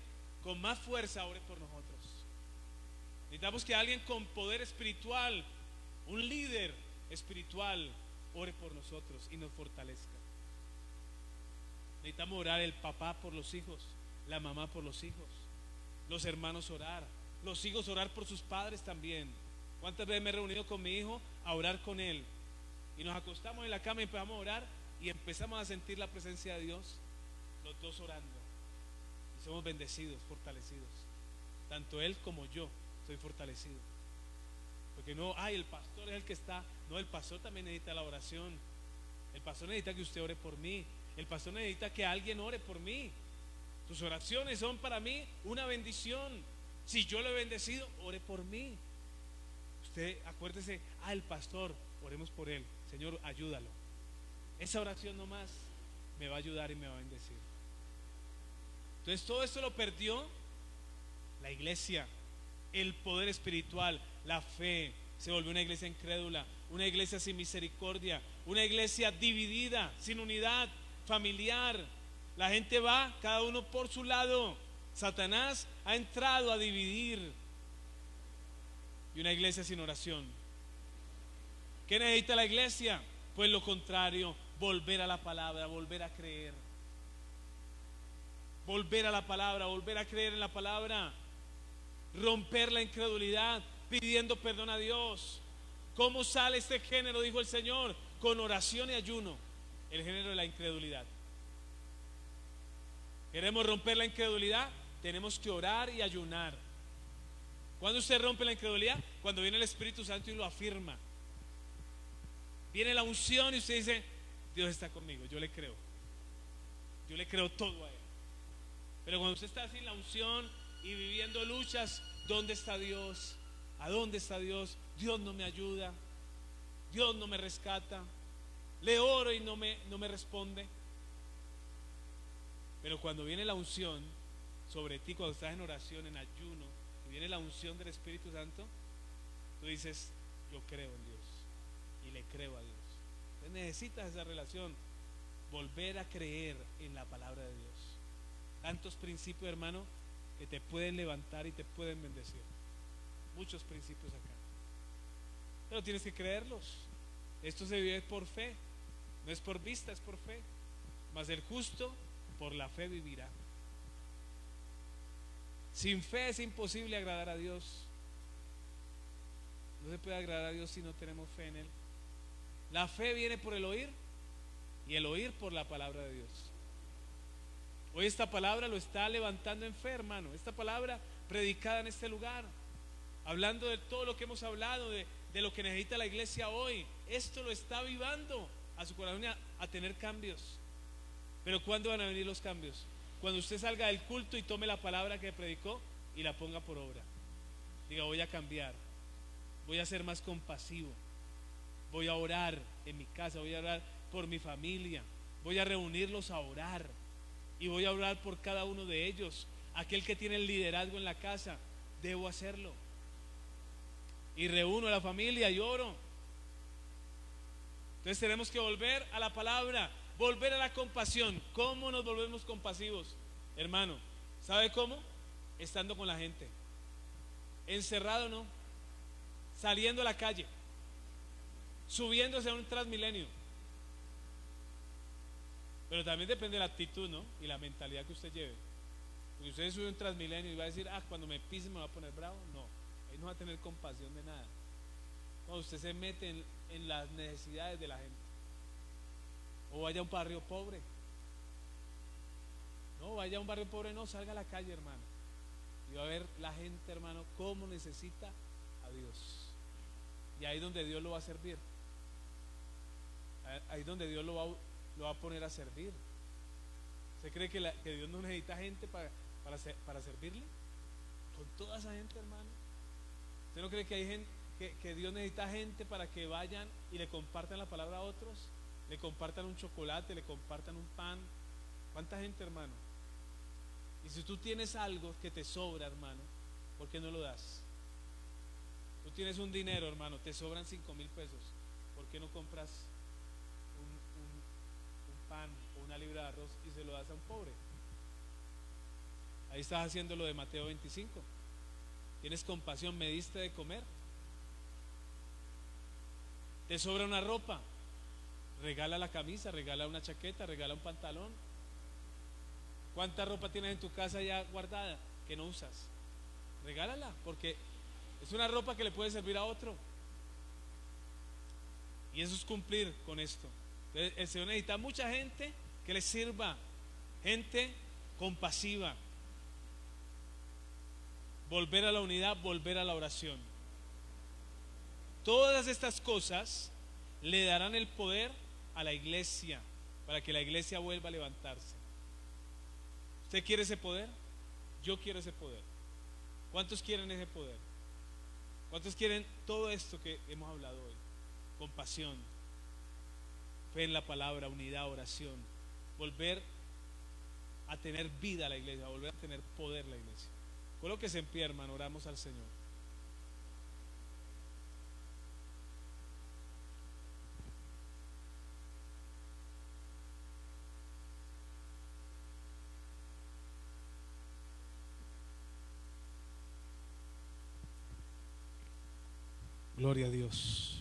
con más fuerza ore por nosotros. Necesitamos que alguien con poder espiritual, un líder espiritual, ore por nosotros y nos fortalezca. Necesitamos orar, el papá por los hijos, la mamá por los hijos, los hermanos orar, los hijos orar por sus padres también. ¿Cuántas veces me he reunido con mi hijo a orar con él? Y nos acostamos en la cama y empezamos a orar y empezamos a sentir la presencia de Dios, los dos orando. Y somos bendecidos, fortalecidos. Tanto él como yo soy fortalecido. Porque no, el pastor es el que está. No, el pastor también necesita la oración. El pastor necesita que usted ore por mí. El pastor necesita que alguien ore por mí. Tus oraciones son para mí una bendición. Si yo lo he bendecido, ore por mí. Usted acuérdese, el pastor, oremos por él. Señor, ayúdalo. Esa oración nomás me va a ayudar y me va a bendecir. Entonces todo esto lo perdió la iglesia. El poder espiritual, la fe, se volvió una iglesia incrédula, una iglesia sin misericordia, una iglesia dividida, sin unidad familiar. La gente va, cada uno por su lado. Satanás ha entrado a dividir. Y una iglesia sin oración. ¿Qué necesita la iglesia? Pues lo contrario, volver a la palabra, volver a creer. Volver a la palabra, volver a creer en la palabra. Romper la incredulidad, pidiendo perdón a Dios. ¿Cómo sale este género? Dijo el Señor, con oración y ayuno. El género de la incredulidad. ¿Queremos romper la incredulidad? Tenemos que orar y ayunar. ¿Cuándo usted rompe la incredulidad? Cuando viene el Espíritu Santo y lo afirma. Viene la unción y usted dice, Dios está conmigo, yo le creo. Yo le creo todo a Él. Pero cuando usted está sin la unción y viviendo luchas, ¿dónde está Dios? ¿A dónde está Dios? Dios no me ayuda. Dios no me rescata. Le oro y no me responde. Pero cuando viene la unción sobre ti, cuando estás en oración, en ayuno, y viene la unción del Espíritu Santo, tú dices, yo creo en Dios y le creo a Dios. Entonces necesitas esa relación, volver a creer en la palabra de Dios. Tantos principios, hermano, que te pueden levantar y te pueden bendecir. Muchos principios acá. Pero tienes que creerlos. Esto se vive por fe. No es por vista, es por fe. Mas el justo por la fe vivirá. Sin fe es imposible agradar a Dios. No se puede agradar a Dios si no tenemos fe en Él. La fe viene por el oír y el oír por la palabra de Dios. Hoy esta palabra lo está levantando en fe, hermano. Esta palabra predicada en este lugar, hablando de todo lo que hemos hablado, de lo que necesita la iglesia hoy, esto lo está avivando a su corazón a tener cambios. Pero ¿cuándo van a venir los cambios? Cuando usted salga del culto y tome la palabra que predicó y la ponga por obra. Diga, voy a cambiar, voy a ser más compasivo, voy a orar en mi casa, voy a orar por mi familia, voy a reunirlos a orar y voy a orar por cada uno de ellos. Aquel que tiene el liderazgo en la casa, debo hacerlo. Y reúno a la familia y oro. Entonces tenemos que volver a la palabra, volver a la compasión. ¿Cómo nos volvemos compasivos? Hermano, ¿sabe cómo? Estando con la gente. Encerrado no, saliendo a la calle, subiéndose a un Transmilenio. Pero también depende de la actitud, ¿no? Y la mentalidad que usted lleve. Porque usted sube un Transmilenio y va a decir, cuando me pise me va a poner bravo. No, ahí no va a tener compasión de nada. Cuando usted se mete en las necesidades de la gente. O vaya a un barrio pobre. No, vaya a un barrio pobre, no, salga a la calle, hermano. Y va a ver la gente, hermano, cómo necesita a Dios. Y ahí es donde Dios lo va a servir. Ahí es donde Dios lo va a poner a servir. ¿Usted cree que Dios no necesita gente para servirle? Con toda esa gente, hermano. ¿Usted no cree que hay gente, que Dios necesita gente para que vayan y le compartan la palabra a otros? Le compartan un chocolate, le compartan un pan. ¿Cuánta gente, hermano? Y si tú tienes algo que te sobra, hermano, ¿por qué no lo das? Tú tienes un dinero, hermano, te sobran 5,000 pesos. ¿Por qué no compras un pan o una libra de arroz y se lo das a un pobre? Ahí estás haciendo lo de Mateo 25. Tienes compasión, me diste de comer. Te sobra una ropa, regala la camisa, regala una chaqueta, regala un pantalón. ¿Cuánta ropa tienes en tu casa ya guardada que no usas? Regálala, porque es una ropa que le puede servir a otro. Y eso es cumplir con esto. Entonces, el Señor necesita mucha gente que le sirva, gente compasiva. Volver a la unidad, volver a la oración. Todas estas cosas le darán el poder a la iglesia para que la iglesia vuelva a levantarse. ¿Usted quiere ese poder? Yo quiero ese poder. ¿Cuántos quieren ese poder? ¿Cuántos quieren todo esto que hemos hablado hoy? Compasión, fe en la palabra, unidad, oración. Volver a tener vida a la iglesia, volver a tener poder la iglesia. Colóquese en pie, hermano, oramos al Señor. Gloria a Dios.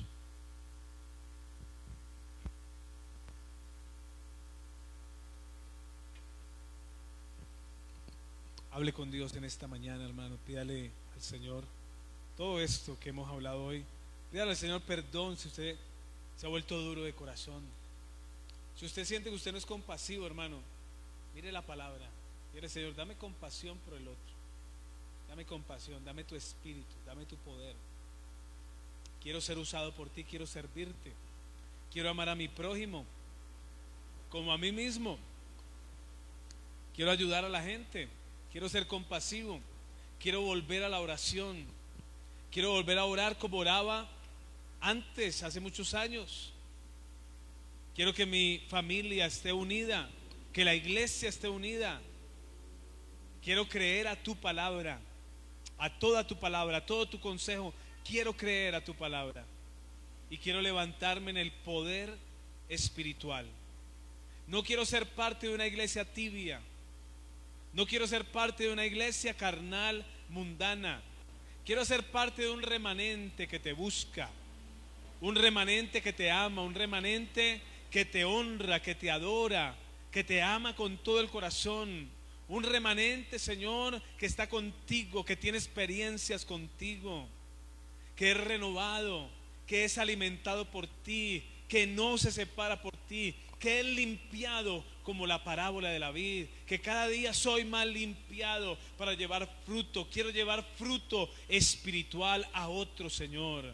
Hable con Dios en esta mañana, hermano. Pídale al Señor todo esto que hemos hablado hoy. Pídale al Señor perdón si usted se ha vuelto duro de corazón. Si usted siente que usted no es compasivo, hermano, mire la palabra. Mire, Señor, dame compasión por el otro. Dame compasión, dame tu espíritu, dame tu poder. Quiero ser usado por ti, quiero servirte. Quiero amar a mi prójimo como a mí mismo. Quiero ayudar a la gente. Quiero ser compasivo. Quiero volver a la oración. Quiero volver a orar como oraba antes, hace muchos años. Quiero que mi familia esté unida, que la iglesia esté unida. Quiero creer a tu palabra, a toda tu palabra, a todo tu consejo. Quiero creer a tu palabra y quiero levantarme en el poder espiritual. No quiero ser parte de una iglesia tibia. No quiero ser parte de una iglesia carnal, mundana. Quiero ser parte de un remanente que te busca, un remanente que te ama, un remanente que te honra, que te adora, que te ama con todo el corazón. Un remanente, Señor, que está contigo, que tiene experiencias contigo, que es renovado, que es alimentado por ti, que no se separa por ti, que es limpiado como la parábola de la vid, que cada día soy más limpiado para llevar fruto. Quiero llevar fruto espiritual a otro, Señor,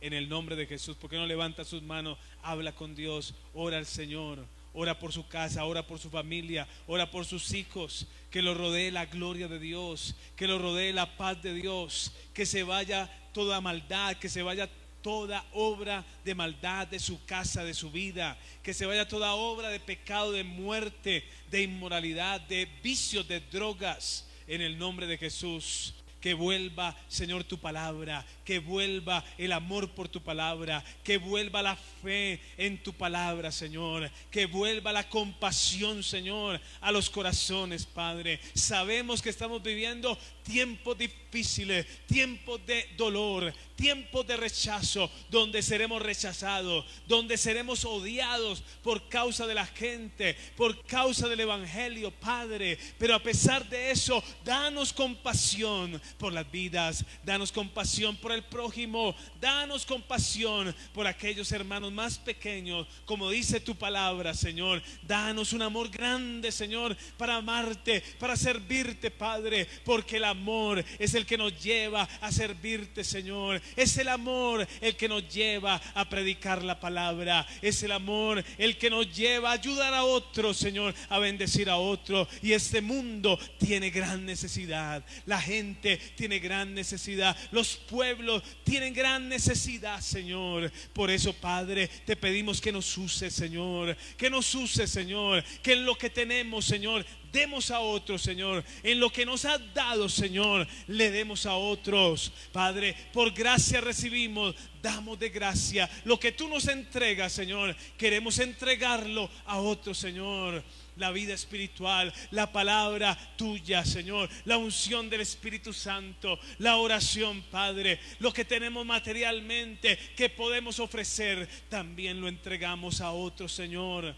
en el nombre de Jesús. ¿Por qué no levanta sus manos? Habla con Dios, ora al Señor, ora por su casa, ora por su familia, ora por sus hijos. Que lo rodee la gloria de Dios, que lo rodee la paz de Dios, que se vaya toda maldad, que se vaya toda obra de maldad de su casa, de su vida, que se vaya toda obra de pecado, de muerte, de inmoralidad, de vicios, de drogas, en el nombre de Jesús. Que vuelva, Señor, tu palabra, que vuelva el amor por tu palabra, que vuelva la fe en tu palabra, Señor, que vuelva la compasión, Señor, a los corazones, Padre. Sabemos que estamos viviendo tiempos difíciles, tiempos de dolor, tiempos de rechazo, donde seremos rechazados, donde seremos odiados por causa de la gente, por causa del evangelio, Padre. Pero a pesar de eso, danos compasión por las vidas, danos compasión por el prójimo, danos compasión por aquellos hermanos más pequeños, como dice tu palabra, Señor. Danos un amor grande, Señor, para amarte, para servirte, Padre, porque el amor es el que nos lleva a servirte, Señor. Es el amor el que nos lleva a predicar la palabra. Es el amor el que nos lleva a ayudar a otros, Señor, a bendecir a otros. Y este mundo tiene gran necesidad. La gente tiene gran necesidad. Los pueblos tienen gran necesidad, Señor. Por eso, Padre, te pedimos que nos uses, Señor. Que nos uses, Señor. Que en lo que tenemos, Señor, demos a otros, Señor. En lo que nos has dado, Señor, le demos a otros. Padre, por gracia recibimos, damos de gracia. Lo que tú nos entregas, Señor, queremos entregarlo a otros, Señor. La vida espiritual, la palabra tuya, Señor, la unción del Espíritu Santo, la oración, Padre, lo que tenemos materialmente que podemos ofrecer, también lo entregamos a otros, Señor.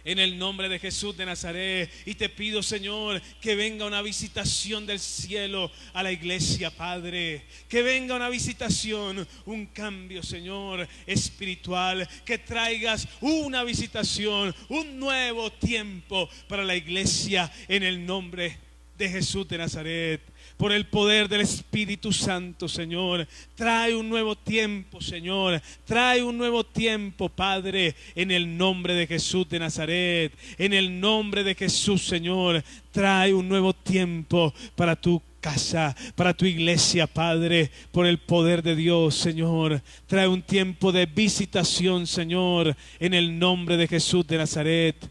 En el nombre de Jesús de Nazaret. Y te pido, Señor, que venga una visitación del cielo a la iglesia, Padre. Que venga una visitación, un cambio, Señor, espiritual. Que traigas una visitación, un nuevo tiempo para la iglesia, en el nombre de Jesús de Nazaret. Por el poder del Espíritu Santo, Señor, trae un nuevo tiempo, Señor. Trae un nuevo tiempo, Padre, en el nombre de Jesús de Nazaret. En el nombre de Jesús, Señor, trae un nuevo tiempo para tu casa, para tu iglesia, Padre, por el poder de Dios, Señor. Trae un tiempo de visitación, Señor, en el nombre de Jesús de Nazaret.